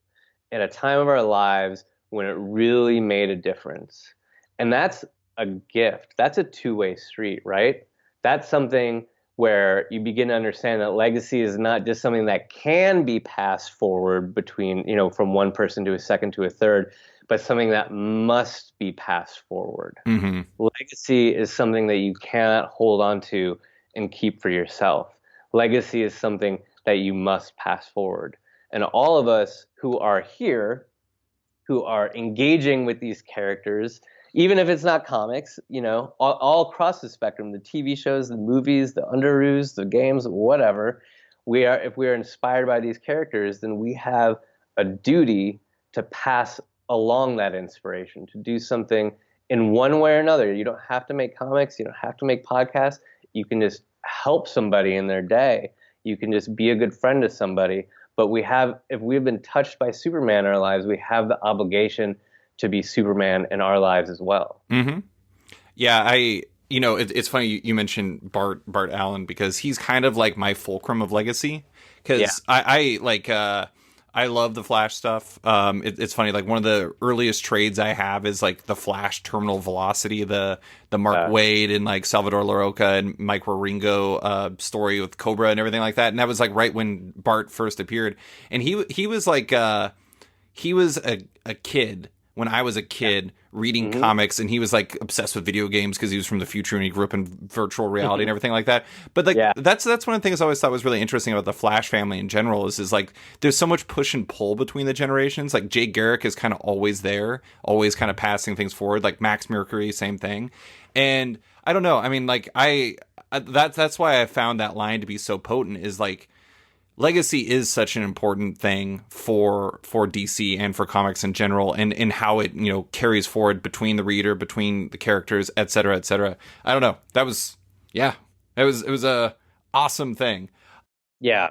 at a time of our lives when it really made a difference. And that's a gift. That's a two-way street, right? That's something where you begin to understand that legacy is not just something that can be passed forward between, from one person to a second to a third, but something that must be passed forward. Mm-hmm. Legacy is something that you cannot hold on to and keep for yourself. Legacy is something that you must pass forward. And all of us who are here, who are engaging with these characters, even if it's not comics, all across the spectrum, the TV shows, the movies, the underoos, the games, whatever, if we are inspired by these characters, then we have a duty to pass along that inspiration, to do something in one way or another. You don't have to make comics. You don't have to make podcasts. You can just help somebody in their day. You can just be a good friend to somebody. But if we've been touched by Superman in our lives, we have the obligation to be Superman in our lives as well. Mm-hmm. Yeah, it's funny you mentioned Bart Allen, because he's kind of like my fulcrum of legacy. Because I love the Flash stuff. It's funny, like one of the earliest trades I have is like the Flash Terminal Velocity, the Mark Waid and like Salvador Larroca and Mike Waringo story with Cobra and everything like that. And that was like right when Bart first appeared. And he was like he was a kid when I was a kid reading comics, and he was like obsessed with video games because he was from the future and he grew up in virtual reality and everything like that. But like that's one of the things I always thought was really interesting about the Flash family in general is like there's so much push and pull between the generations. Like Jay Garrick is kind of always there, always kind of passing things forward. Like Max Mercury, same thing. And I don't know. I mean, like that's why I found that line to be so potent, is like legacy is such an important thing for DC and for comics in general, and how it carries forward between the reader, between the characters, etc., etc. I don't know. That was it was a awesome thing. Yeah,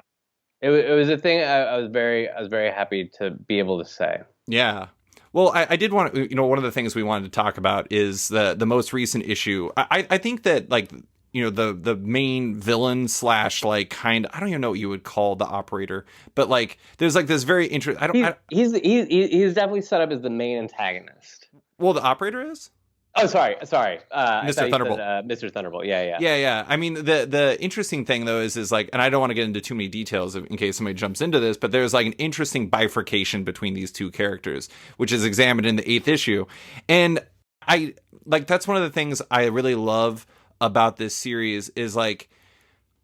it was a thing I was very happy to be able to say. Yeah. Well, I did want to, one of the things we wanted to talk about is the most recent issue. I think that like the main villain slash like kind of, I don't even know what you would call the operator, but like there's like this very interesting. He's definitely set up as the main antagonist. Well, the operator is. Oh, sorry. Mr. Thunderbolt. Mr. Thunderbolt. Yeah. Yeah. I mean, the interesting thing though is like, and I don't want to get into too many details in case somebody jumps into this, but there's like an interesting bifurcation between these two characters, which is examined in the 8th issue, and I like that's one of the things I really love about this series is like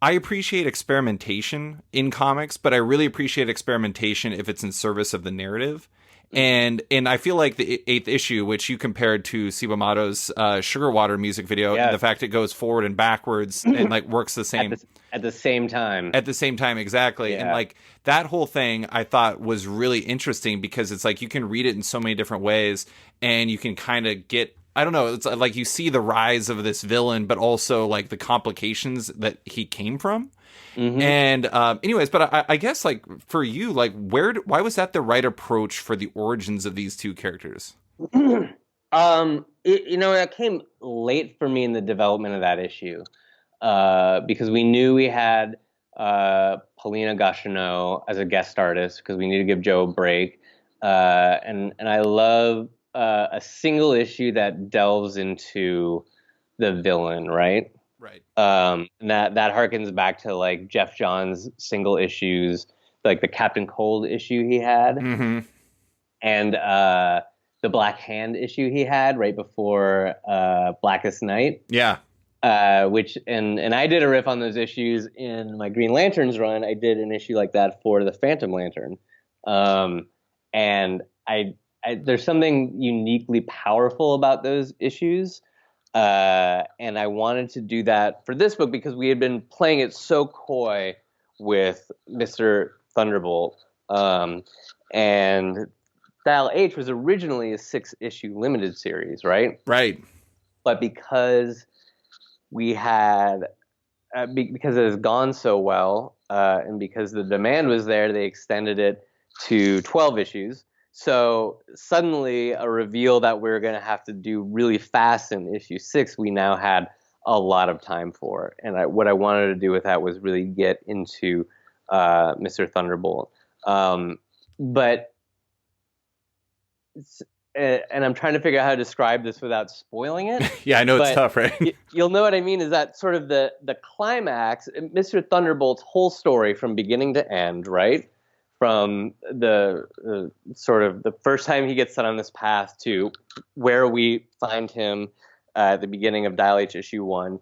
I appreciate experimentation in comics, but I really appreciate experimentation if it's in service of the narrative. And I feel like the 8th issue, which you compared to Sibamoto's Sugar Water music video, and the fact it goes forward and backwards and like works the same at the same time. At the same time, exactly. Yeah. And like that whole thing I thought was really interesting because it's like you can read it in so many different ways and you can kind of get I don't know. It's like you see the rise of this villain, but also like the complications that he came from. Hmm. And anyways, but I guess like for you, like why was that the right approach for the origins of these two characters? That came late for me in the development of that issue, because we knew we had Paulina Goshenot as a guest artist because we need to give Joe a break, and I love a single issue that delves into the villain, right? Right. And that harkens back to like Jeff Johns' single issues, like the Captain Cold issue he had, Mm-hmm. and the Black Hand issue he had right before Blackest Night. Yeah. Which and I did a riff on those issues in my Green Lanterns run. I did an issue like that for the Phantom Lantern, and there's something uniquely powerful about those issues, and I wanted to do that for this book because we had been playing it so coy with Mr. Thunderbolt, and Dial H was originally a 6-issue limited series, right? Right. But because we had because it has gone so well, and because the demand was there, they extended it to 12 issues. So suddenly, a reveal that we are going to have to do really fast in issue 6, we now had a lot of time for. And what I wanted to do with that was really get into Mr. Thunderbolt. But and I'm trying to figure out how to describe this without spoiling it. Yeah, I know it's But tough, right? you'll know what I mean. Is that sort of the climax, Mr. Thunderbolt's whole story from beginning to end, right? From the sort of the first time he gets set on this path to where we find him at the beginning of Dial H issue 1.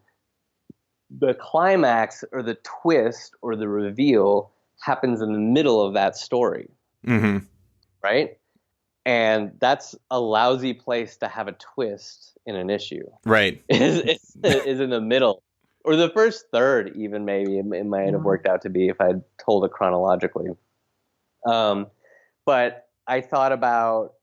The climax or the twist or the reveal happens in the middle of that story, Mm-hmm. right? And that's a lousy place to have a twist in an issue. Right. is in the middle, or the first third, even maybe it might have worked out to be if I'd told it chronologically. But I thought about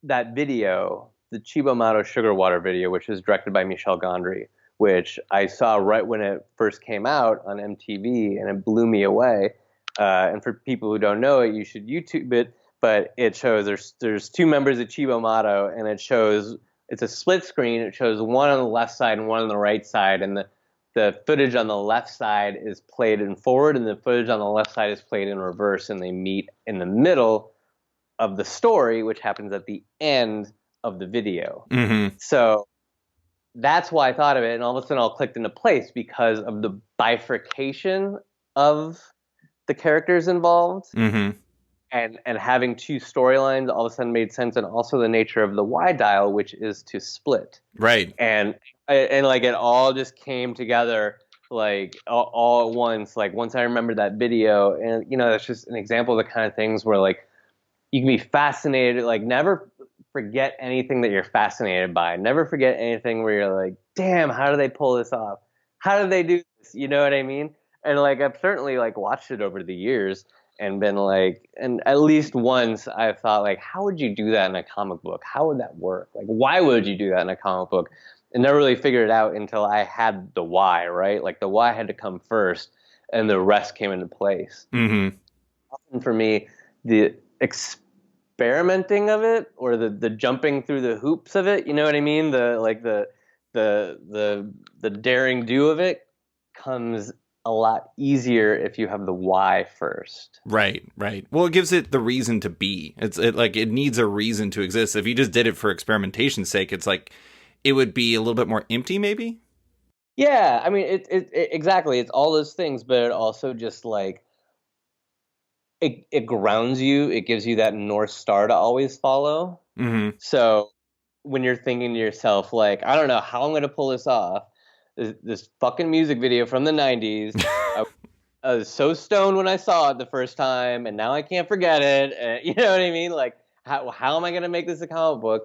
that video, the Chibomato Sugar Water video, which was directed by Michel Gondry, which I saw right when it first came out on MTV, and it blew me away. And for people who don't know it, you should YouTube it. But it shows there's two members of Chibomato, and it's a split screen. It shows one on the left side and one on the right side, and the footage on the left side is played in forward, and the footage on the left side is played in reverse, and they meet in the middle of the story, which happens at the end of the video. Mm-hmm. So that's why I thought of it, and all of a sudden all clicked into place because of the bifurcation of the characters involved. Mm-hmm. And having two storylines all of a sudden made sense, and also the nature of the Y dial, which is to split. Right. And like it all just came together like all at once. Like once I remembered that video, and that's just an example of the kind of things where like you can be fascinated. Like never forget anything that you're fascinated by. Never forget anything where you're like, damn, how do they pull this off? How did they do this? You know what I mean? And like I've certainly like watched it over the years and been like, and at least once I've thought like, how would you do that in a comic book? How would that work? Like, why would you do that in a comic book? And never really figured it out until I had the why, right? Like the why had to come first, and the rest came into place. Mm-hmm. Often for me, the experimenting of it, or the jumping through the hoops of it, you know what I mean? The daring do of it comes a lot easier if you have the why first. Right. Well, it gives it the reason to be. It needs a reason to exist. If you just did it for experimentation's sake, it's like it would be a little bit more empty, maybe. Yeah, I mean, it exactly. It's all those things, but it also just like it grounds you. It gives you that North Star to always follow. Mm-hmm. So when you're thinking to yourself, like, I don't know how I'm going to pull this off. This fucking music video from the 90s. I was so stoned when I saw it the first time, and now I can't forget it. You know what I mean? Like, how am I going to make this a comic book?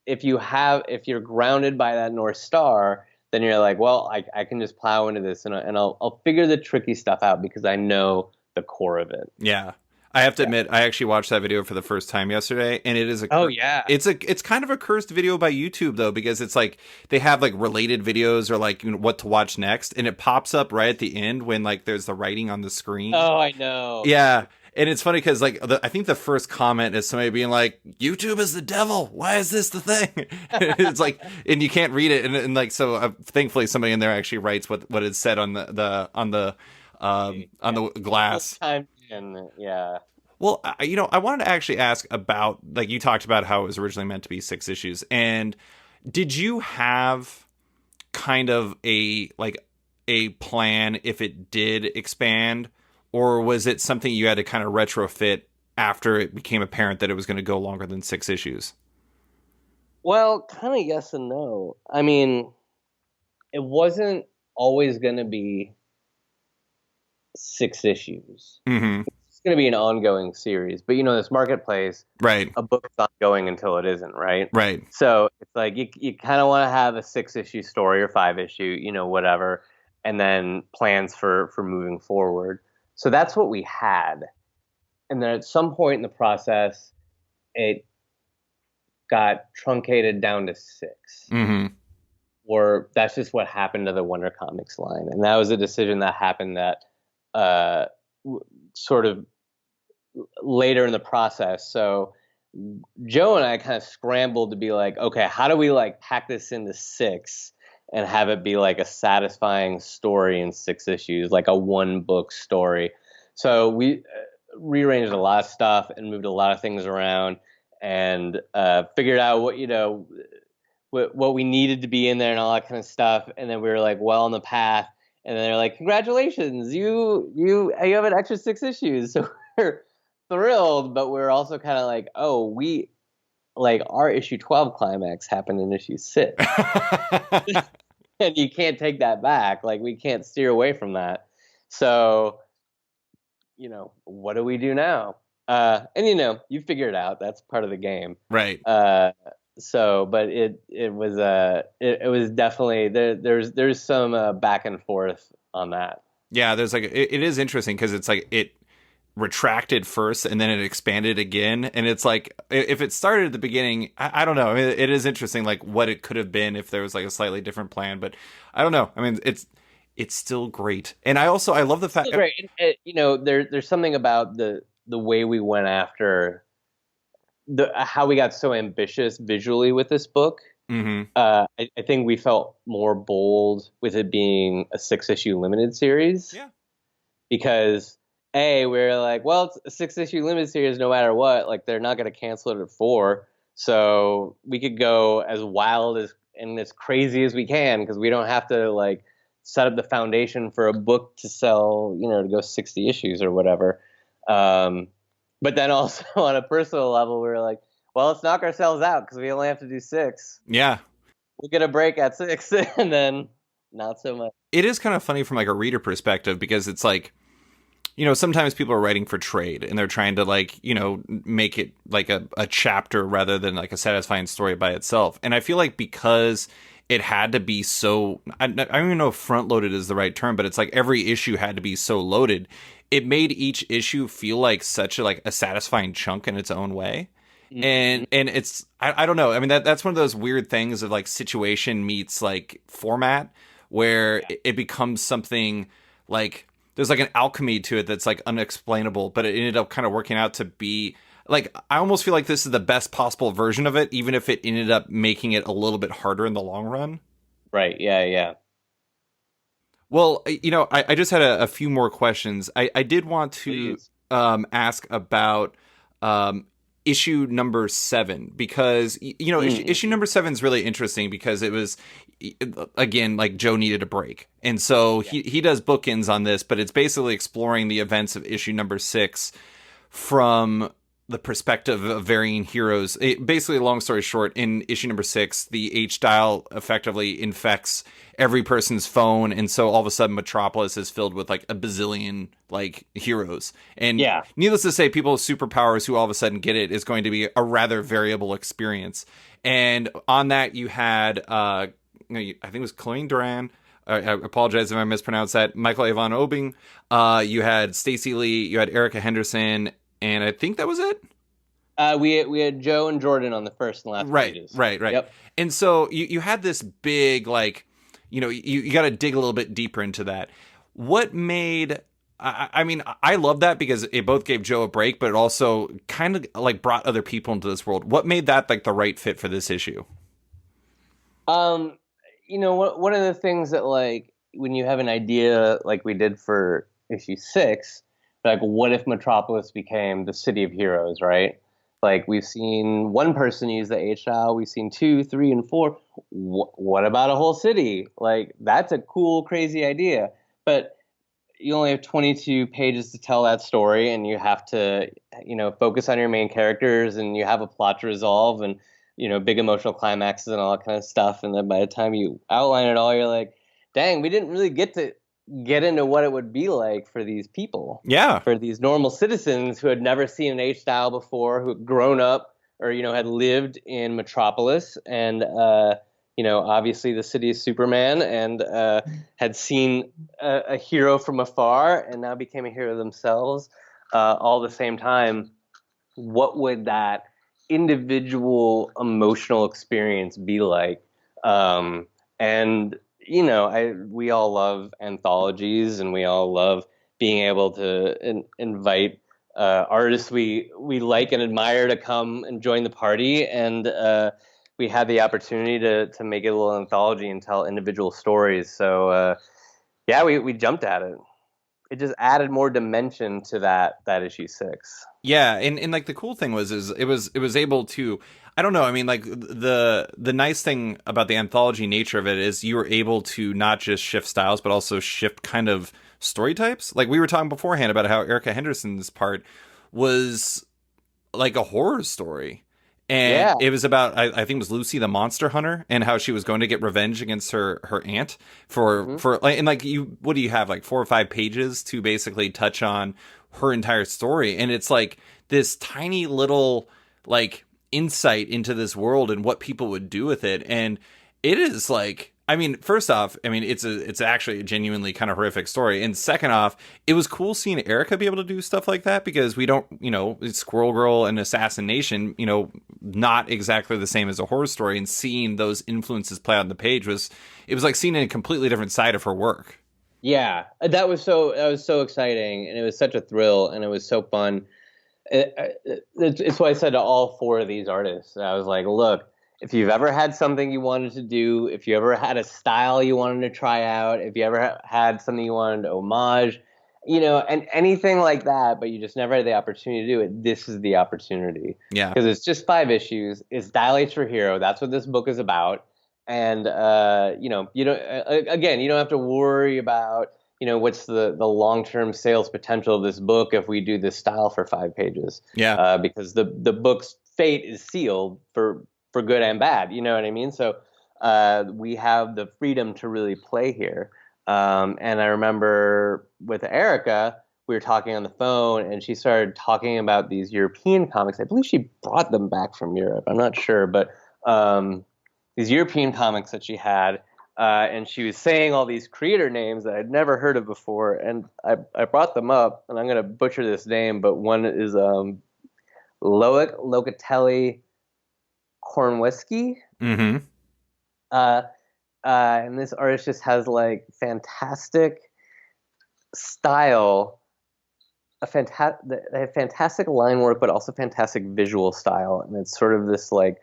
If you're grounded by that North Star, then you're like, well, I can just plow into this, and I'll figure the tricky stuff out because I know the core of it. Yeah. I have to admit, I actually watched that video for the first time yesterday, and it is Oh yeah. it's kind of a cursed video by YouTube though, because it's like they have like related videos or like what to watch next, and it pops up right at the end when like there's the writing on the screen. Oh, I know. Yeah. And it's funny because like I think the first comment is somebody being like, "YouTube is the devil. Why is this the thing?" It's like, and you can't read it, and like so. Thankfully, somebody in there actually writes what is said on on the glass. Time in, yeah. Well, I wanted to actually ask about, like, you talked about how it was originally meant to be 6 issues, and did you have kind of a plan if it did expand, or was it something you had to kind of retrofit after it became apparent that it was going to go longer than 6 issues? Well, kind of yes and no. I mean, it wasn't always going to be 6 issues. Mm-hmm. It's going to be an ongoing series. But this marketplace, Right. a book's not going until it isn't, right? Right. So it's like you kind of want to have a 6 issue story or 5 issue, whatever, and then plans for moving forward. So that's what we had. And then at some point in the process, it got truncated down to 6. Mm-hmm. Or that's just what happened to the Wonder Comics line. And that was a decision that happened that sort of later in the process. So Joe and I kind of scrambled to be like, okay, how do we like pack this into 6 and have it be like a satisfying story in 6 issues, like a 1 book story. So we rearranged a lot of stuff and moved a lot of things around and figured out what we needed to be in there and all that kind of stuff. And then we were like well on the path. And then they're like, congratulations, you have an extra 6 issues. So we're thrilled, but we're also kind of like, oh, we like our issue 12 climax happened in issue 6. And you can't take that back. Like we can't steer away from that. So, what do we do now? And you figure it out. That's part of the game. Right. But it was definitely there's some back and forth on that. Yeah, there's like it is interesting because it's like it retracted first and then it expanded again, and it's like if it started at the beginning, I don't know. I mean, it is interesting like what it could have been if there was like a slightly different plan, but I don't know. I mean, it's still great, and I love the fact. It's great. There's something about the way we went after how we got so ambitious visually with this book. Mm-hmm. I think we felt more bold with it being a 6 issue limited series. Yeah. Because we're like, well, it's a 6 issue limited series no matter what. Like they're not going to cancel it at 4, so we could go as wild and as crazy as we can because we don't have to like set up the foundation for a book to sell, to go 60 issues or whatever. But then also on a personal level, we were like, well, let's knock ourselves out because we only have to do 6. Yeah. We'll get a break at 6 and then not so much. It is kind of funny from like a reader perspective because it's like, sometimes people are writing for trade and they're trying to like, make it like a chapter rather than like a satisfying story by itself. And I feel like because it had to be so, I don't even know if front loaded is the right term, but it's like every issue had to be so loaded. It made each issue feel like such a satisfying chunk in its own way. Mm-hmm. And it's, I don't know. I mean, that's one of those weird things of like situation meets like format where it becomes something like there's like an alchemy to it that's like unexplainable, but it ended up kind of working out to be like, I almost feel like this is the best possible version of it, even if it ended up making it a little bit harder in the long run. Right. Yeah. Yeah. Well, I just had a few more questions. I did want to ask about issue number 7 because issue number 7 is really interesting because it was, again, like Joe needed a break, and so he does bookends on this, but it's basically exploring the events of issue number 6 from the perspective of varying heroes. Basically, long story short, in issue number 6, the H-dial effectively infects every person's phone, and so all of a sudden Metropolis is filled with like a bazillion like heroes. And needless to say, people with superpowers who all of a sudden get it is going to be a rather variable experience. And on that, you had I think it was Chloe Duran. I apologize if I mispronounced that. Michael Avon Obing. You had Stacey Lee. You had Erica Henderson. and I think that was it. We had Joe and Jordan on the first and last Right, pages. right, right. Yep. And so you had this big, like, you got to dig a little bit deeper into that. What made, I mean, I love that because it both gave Joe a break, but it also kind of like brought other people into this world. What made that like the right fit for this issue? Um, one of the things that like when you have an idea like we did for issue 6, like what if Metropolis became the city of heroes, right? Like we've seen one person use the H style, we've seen 2, 3, and 4. What about a whole city? Like that's a cool, crazy idea, but you only have 22 pages to tell that story, and you have to, focus on your main characters, and you have a plot to resolve, and big emotional climaxes and all that kind of stuff. And then by the time you outline it all, you're like, dang, we didn't really get to get into what it would be like for these people, Yeah. for these normal citizens who had never seen an H style before, who had grown up or had lived in Metropolis, and obviously the city of Superman, and had seen a hero from afar, and now became a hero themselves, all at the same time. What would that individual emotional experience be like? And we all love anthologies, and we all love being able to invite artists we like and admire to come and join the party, and we had the opportunity to make it a little anthology and tell individual stories. So yeah, we jumped at it. It just added more dimension to that issue 6. Yeah, and like the cool thing was is it was able to, I don't know, I mean, like the nice thing about the anthology nature of it is you were able to not just shift styles but also shift kind of story types. Like we were talking beforehand about how Erica Henderson's part was like a horror story. And Yeah. it was about, I think it was Lucy the Monster Hunter, and how she was going to get revenge against her aunt Hmm. for like, and like what do you have, like 4 or 5 pages to basically touch on her entire story, and it's like this tiny little like insight into this world and what people would do with it. And it is like, I mean, first off, I mean, it's actually a genuinely kind of horrific story. And second off, it was cool seeing Erica be able to do stuff like that, because we don't, it's Squirrel Girl and Assassination, not exactly the same as a horror story. And seeing those influences play out on the page it was like seeing a completely different side of her work. Yeah, that was so exciting, and it was such a thrill, and it was so fun. It's what I said to all 4 of these artists. I was like, look, if you've ever had something you wanted to do, if you ever had a style you wanted to try out, if you ever had something you wanted to homage, and anything like that, but you just never had the opportunity to do it, this is the opportunity. Yeah. Because it's just 5 issues. It's Dilates for Hero. That's what this book is about. And you don't again, you don't have to worry about what's the long-term sales potential of this book if we do this style for 5 pages, Yeah. because the book's fate is sealed for good and bad. You know what I mean? So we have the freedom to really play here. And I remember with Erica, we were talking on the phone, and she started talking about these European comics. I believe she brought them back from Europe. I'm not sure, but these European comics that she had, and she was saying all these creator names that I'd never heard of before, and I brought them up, and I'm going to butcher this name, but one is Locatelli Kornweski. Mm-hmm. Uh, and this artist just has like fantastic style, they have fantastic line work, but also fantastic visual style, and it's sort of this like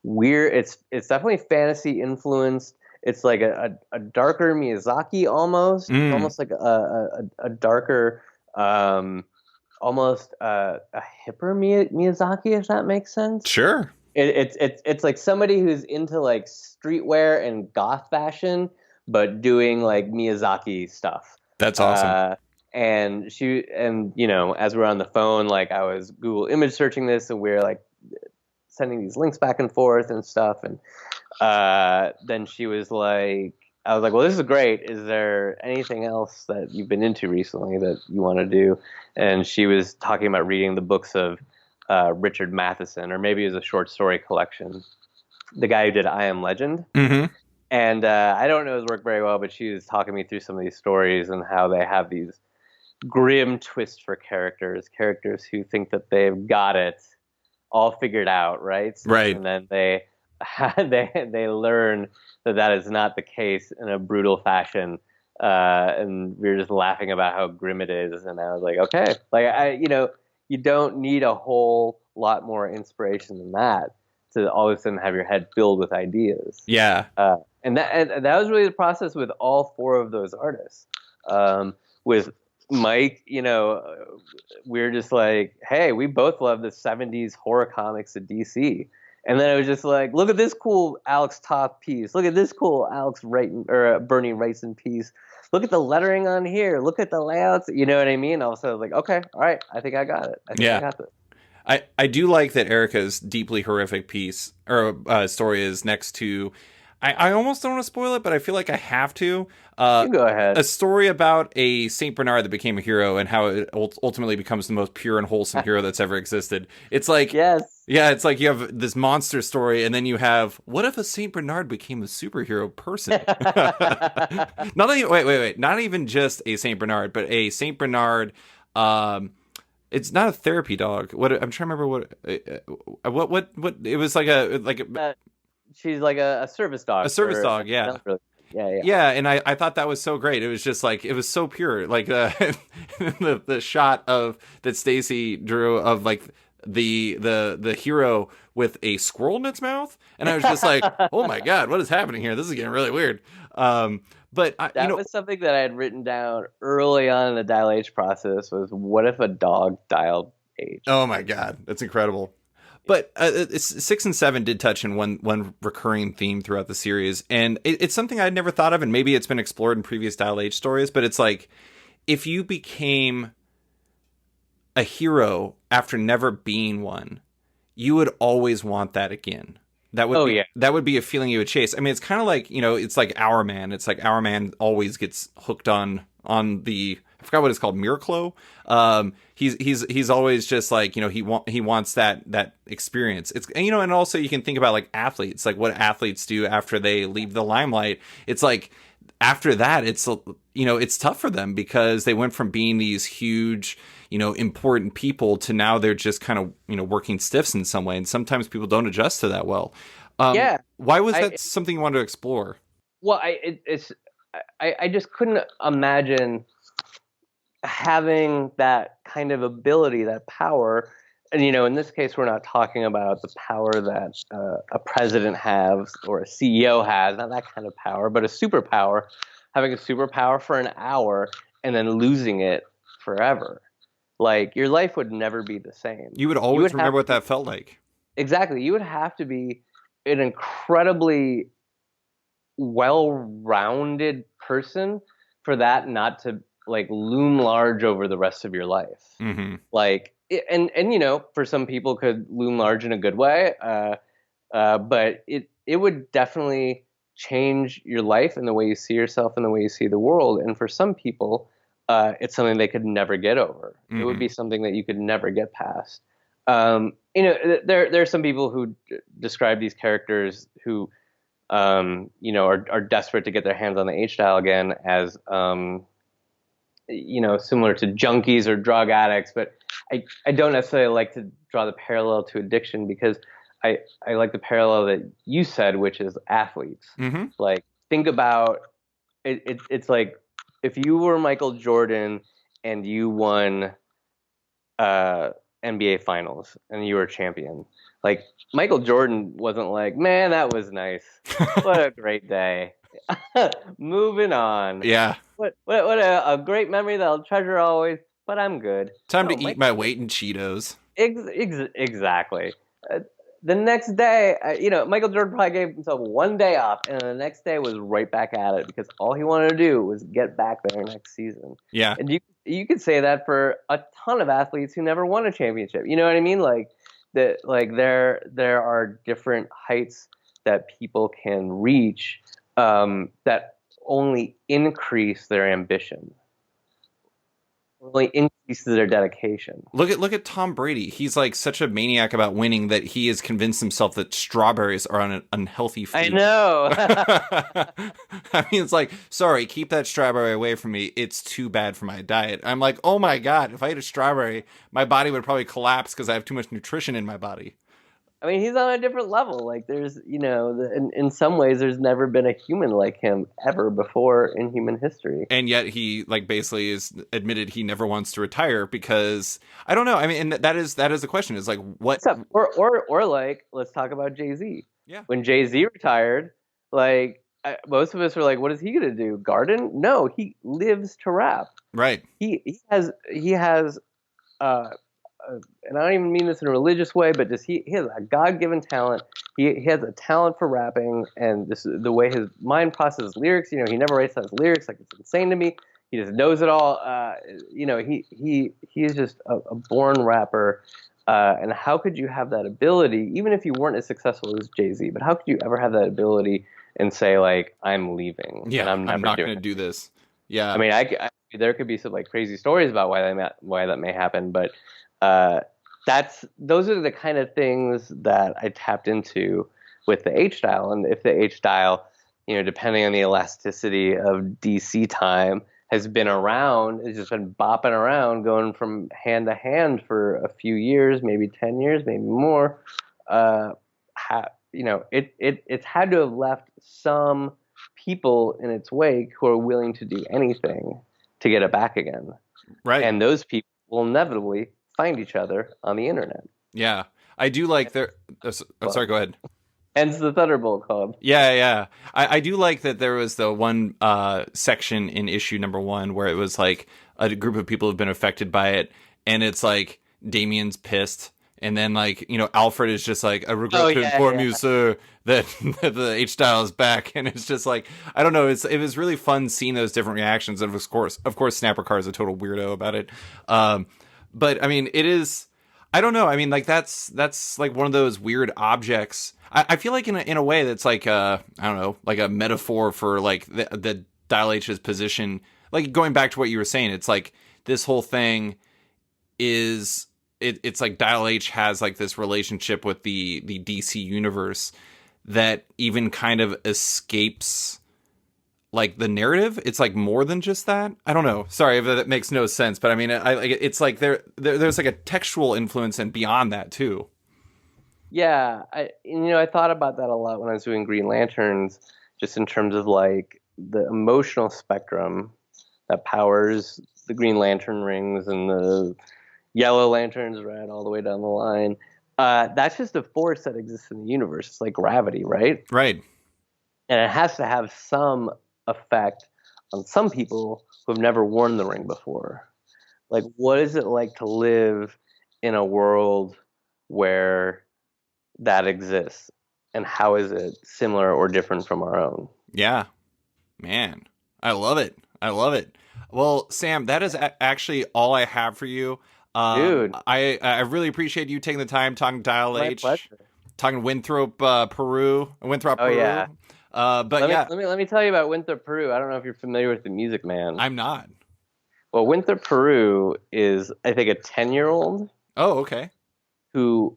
weird. It's definitely fantasy influenced. It's like a darker Miyazaki almost. It's Mm. almost like a darker, almost a hipper Miyazaki, if that makes sense. Sure. It's like somebody who's into like streetwear and goth fashion, but doing like Miyazaki stuff. That's awesome. And as we're on the phone, like I was Google image searching this, and we're like sending these links back and forth and stuff. And then she was like, I was like, well, this is great. Is there anything else that you've been into recently that you want to do? And she was talking about reading the books of Richard Matheson, or maybe it was a short story collection, the guy who did I Am Legend. Mm-hmm. And I don't know his work very well, but she was talking me through some of these stories and how they have these grim twist for characters who think that they've got it all figured out, right? Right. And then they they learn that that is not the case in a brutal fashion. And we were just laughing about how grim it is, and I was like, okay, like you don't need a whole lot more inspiration than that to all of a sudden have your head filled with ideas. Yeah. And that was really the process with all four of those artists. With Mike, we're just like, hey, we both love the 70s horror comics of DC. And then it was just like, look at this cool Alex Toth piece. Look at this cool Bernie Wrightson piece. Look at the lettering on here. Look at the layouts. You know what I mean? Also, I was like, okay, all right, I think I got it. I think I got this. I do like that Erica's deeply horrific piece or story is next to. I almost don't want to spoil it, but I feel like I have to. You go ahead. A story about a Saint Bernard that became a hero and how it ultimately becomes the most pure and wholesome hero that's ever existed. It's like, yes. Yeah, it's like you have this monster story, and then you have, what if a Saint Bernard became a superhero person? Wait. Not even just a Saint Bernard, but a Saint Bernard. It's not a therapy dog. What I'm trying to remember what it was like. She's like a service dog. A service dog, yeah. Yeah, and I thought that was so great. It was just like, it was so pure. Like the shot of that Stacy drew of like the hero with a squirrel in its mouth, and I was just like, oh my god, what is happening here? This is getting really weird. But that was something that I had written down early on in the Dial H process. Was what if a dog dialed H? Oh my god, that's incredible. But 6 and 7 did touch on one recurring theme throughout the series, and it's something I'd never thought of, and maybe it's been explored in previous Dial H stories, but it's like, if you became a hero after never being one, you would always want that again. That would be a feeling you would chase. I mean, it's kind of like, it's like Our Man. It's like Our Man always gets hooked on the, I forgot what it's called, Miraclo. He's always just like, he wants that experience. It's, and also you can think about like athletes, like what athletes do after they leave the limelight. It's like, after that, it's tough for them because they went from being these huge, important people to now they're just kind of, working stiffs in some way. And sometimes people don't adjust to that well. Why was that something you wanted to explore? Well, I just couldn't imagine having that kind of ability, that power. And, in this case, we're not talking about the power that a president has or a CEO has, not that kind of power, but a superpower, having a superpower for an hour and then losing it forever. Like, your life would never be the same. You would always remember what that felt like. Exactly. You would have to be an incredibly well-rounded person for that not to, like, loom large over the rest of your life. Mm-hmm. Like, and for some people could loom large in a good way, but it would definitely change your life and the way you see yourself and the way you see the world. And for some people, it's something they could never get over. Mm-hmm. It would be something that you could never get past. There are some people who describe these characters who, are desperate to get their hands on the H-Dial again as, similar to junkies or drug addicts, but I don't necessarily like to draw the parallel to addiction because I like the parallel that you said, which is athletes. Mm-hmm. Like, think about it. It's like if you were Michael Jordan and you won NBA Finals and you were a champion. Like, Michael Jordan wasn't like, man, that was nice. What a great day. Moving on. Yeah. What a great memory that I'll treasure always, but I'm good. Time to eat my weight in Cheetos. Exactly. The next day, Michael Jordan probably gave himself one day off, and the next day was right back at it because all he wanted to do was get back there next season. Yeah. And you could say that for a ton of athletes who never won a championship. You know what I mean? Like there are different heights that people can reach that only increase their ambition. only increases their dedication. Look at Tom Brady. He's like such a maniac about winning that he has convinced himself that strawberries are an unhealthy I food. know. I mean, it's like, sorry, keep that strawberry away from me. It's too bad for my diet. I'm like, oh my God, if I ate a strawberry, my body would probably collapse because I have too much nutrition in my body. I mean, he's on a different level. Like, there's, in some ways, there's never been a human like him ever before in human history. And yet he like basically is admitted he never wants to retire because I don't know. I mean, and that is the question is like what Or like, let's talk about Jay-Z. Yeah. When Jay-Z retired, like, most of us were like, what is he going to do? Garden? No, he lives to rap. Right. He has and I don't even mean this in a religious way, but just he has a God-given talent. He has a talent for rapping, and this the way his mind processes lyrics. He never writes down his lyrics. Like, it's insane to me. He just knows it all. He is just a born rapper. And how could you have that ability, even if you weren't as successful as Jay-Z? But how could you ever have that ability and say, like, I'm leaving? Yeah, and I'm not going to do this. Yeah. I mean, there could be some like crazy stories about why that may happen, but those are the kind of things that I tapped into with the H dial. And if the H dial, depending on the elasticity of DC time, has been around, it's just been bopping around, going from hand to hand for a few years, maybe 10 years, maybe more. It's had to have left some people in its wake who are willing to do anything to get it back again. Right. And those people will inevitably find each other on the internet. Yeah. I do like their... sorry, go ahead. Hence the Thunderbolt Club. Yeah. I do like that there was the one section in issue number 1 where it was like a group of people have been affected by it, and it's like Damien's pissed, and then like, Alfred is just like, I regret to inform you, sir, that the H-Style is back, and it's just like, I don't know, it was really fun seeing those different reactions, and of course Snapper Carr is a total weirdo about it. But I mean, it is, I don't know, I mean, like that's like one of those weird objects. I feel like in a way that's like I don't know, like a metaphor for like the Dial H's position. Like going back to what you were saying, it's like this whole thing is it's like Dial H has like this relationship with the DC universe that even kind of escapes like the narrative. It's like more than just that. I don't know. Sorry if that makes no sense, but I mean, it's like there's like a textual influence and beyond that too. Yeah, I thought about that a lot when I was doing Green Lanterns, just in terms of like the emotional spectrum that powers the Green Lantern rings and the Yellow Lanterns, red, all the way down the line. That's just a force that exists in the universe. It's like gravity, right? Right. And it has to have some effect on some people who have never worn the ring before. Like, what is it like to live in a world where that exists, and how is it similar or different from our own? Yeah, man, I love it. Well, Sam, that is actually all I have for you. Dude, I really appreciate you taking the time talking Dial H, pleasure. Talking Winthrop, Peru. Yeah. But let me tell you about Winthrop Peru. I don't know if you're familiar with the Music Man. I'm not. Well, Winthrop Peru is, I think, a 10-year-old. Oh, okay. Who,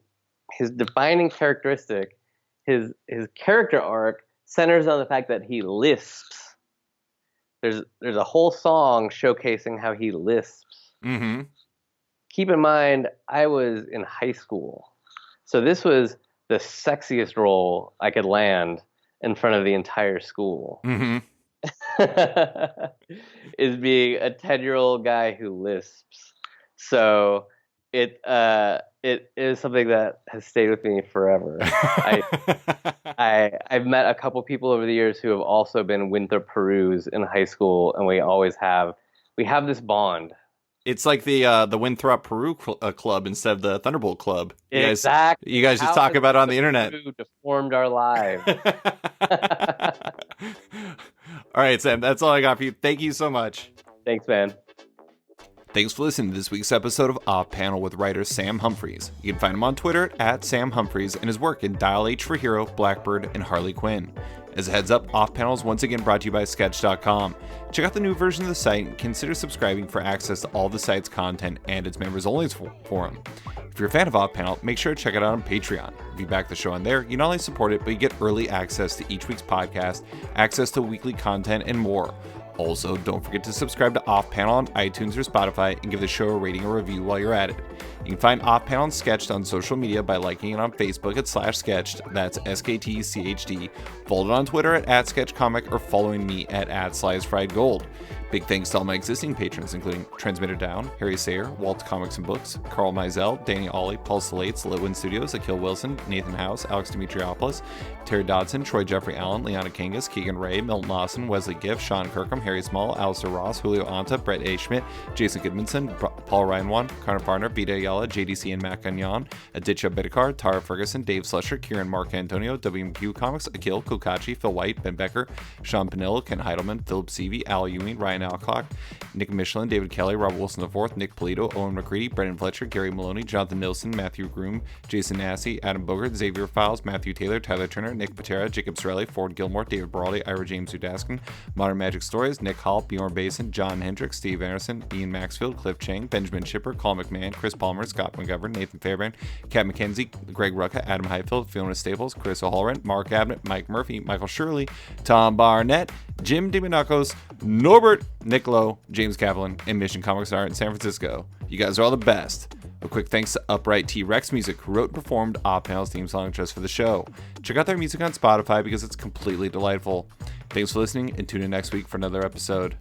his defining characteristic, his character arc centers on the fact that he lisps. There's a whole song showcasing how he lisps. Mm-hmm. Keep in mind, I was in high school, so this was the sexiest role I could land in front of the entire school. Mm-hmm. Is being a 10-year-old guy who lisps. So it is something that has stayed with me forever. I've met a couple people over the years who have also been Winthrop Perus in high school, and we have this bond. It's like the Winthrop Peru club instead of the Thunderbolt Club. Exactly. You guys just talk about it on the internet. Deformed our lives. All right, Sam, that's all I got for you. Thank you so much. Thanks, man. Thanks for listening to this week's episode of Off Panel with writer Sam Humphries. You can find him on Twitter at Sam Humphries and his work in Dial H for Hero, Blackbird, and Harley Quinn. As a heads up, Off Panel is once again brought to you by Sketch.com. Check out the new version of the site and consider subscribing for access to all the site's content and its members-only forum. If you're a fan of Off Panel, make sure to check it out on Patreon. If you back the show on there, you not only support it, but you get early access to each week's podcast, access to weekly content, and more. Also, don't forget to subscribe to Off Panel on iTunes or Spotify and give the show a rating or review while you're at it. You can find Off Panel and Sketched on social media by liking it on Facebook at /Sketched, that's SKTCHD, follow it on Twitter at @SketchComic, or following me at @SliceFriedGold. Big thanks to all my existing patrons, including Transmitter Down, Harry Sayer, Walt's Comics and Books, Carl Mizell, Danny Ollie, Paul Salates, Litwin Studios, Akil Wilson, Nathan House, Alex Dimitriopoulos, Terry Dodson, Troy Jeffrey Allen, Liana Kangas, Keegan Ray, Milton Lawson, Wesley Giff, Sean Kirkham, Harry Small, Alistair Ross, Julio Anta, Brett A. Schmidt, Jason Goodmanson, Paul Ryanwan, Connor Farner, Vita Ayala, JDC and Matt Gagnon, Aditya Bidikar, Tara Ferguson, Dave Slusher, Kieran Mark Antonio, WMQ Comics, Akil, Kokachi, Phil White, Ben Becker, Sean Panillo, Ken Heidelman, Philip Seavey, Al Ewing, Ryan Alcock, Nick Michelin, David Kelly, Rob Wilson IV, Nick Polito, Owen McCready, Brendan Fletcher, Gary Maloney, Jonathan Nilsson, Matthew Groom, Jason Massey, Adam Bogert, Xavier Files, Matthew Taylor, Tyler Turner, Nick Patera, Jacob Sorelli, Ford Gilmore, David Baraldi, Ira James Udaskin, Modern Magic Stories, Nick Hall, Bjorn Basin, John Hendricks, Steve Anderson, Ian Maxfield, Cliff Chang, Benjamin Shipper, Colin McMahon, Chris Palmer, Scott McGovern, Nathan Fairbairn, Kat McKenzie, Greg Rucka, Adam Highfield, Fiona Staples, Chris O'Halloran, Mark Abnett, Mike Murphy, Michael Shirley, Tom Barnett, Jim DiMinacos, Norbert Niccolo, James Kaplan, and Mission Comics Art in San Francisco. You guys are all the best. A quick thanks to Upright T-Rex Music, who wrote and performed Off Panel's theme song just for the show. Check out their music on Spotify because it's completely delightful. Thanks for listening, and tune in next week for another episode.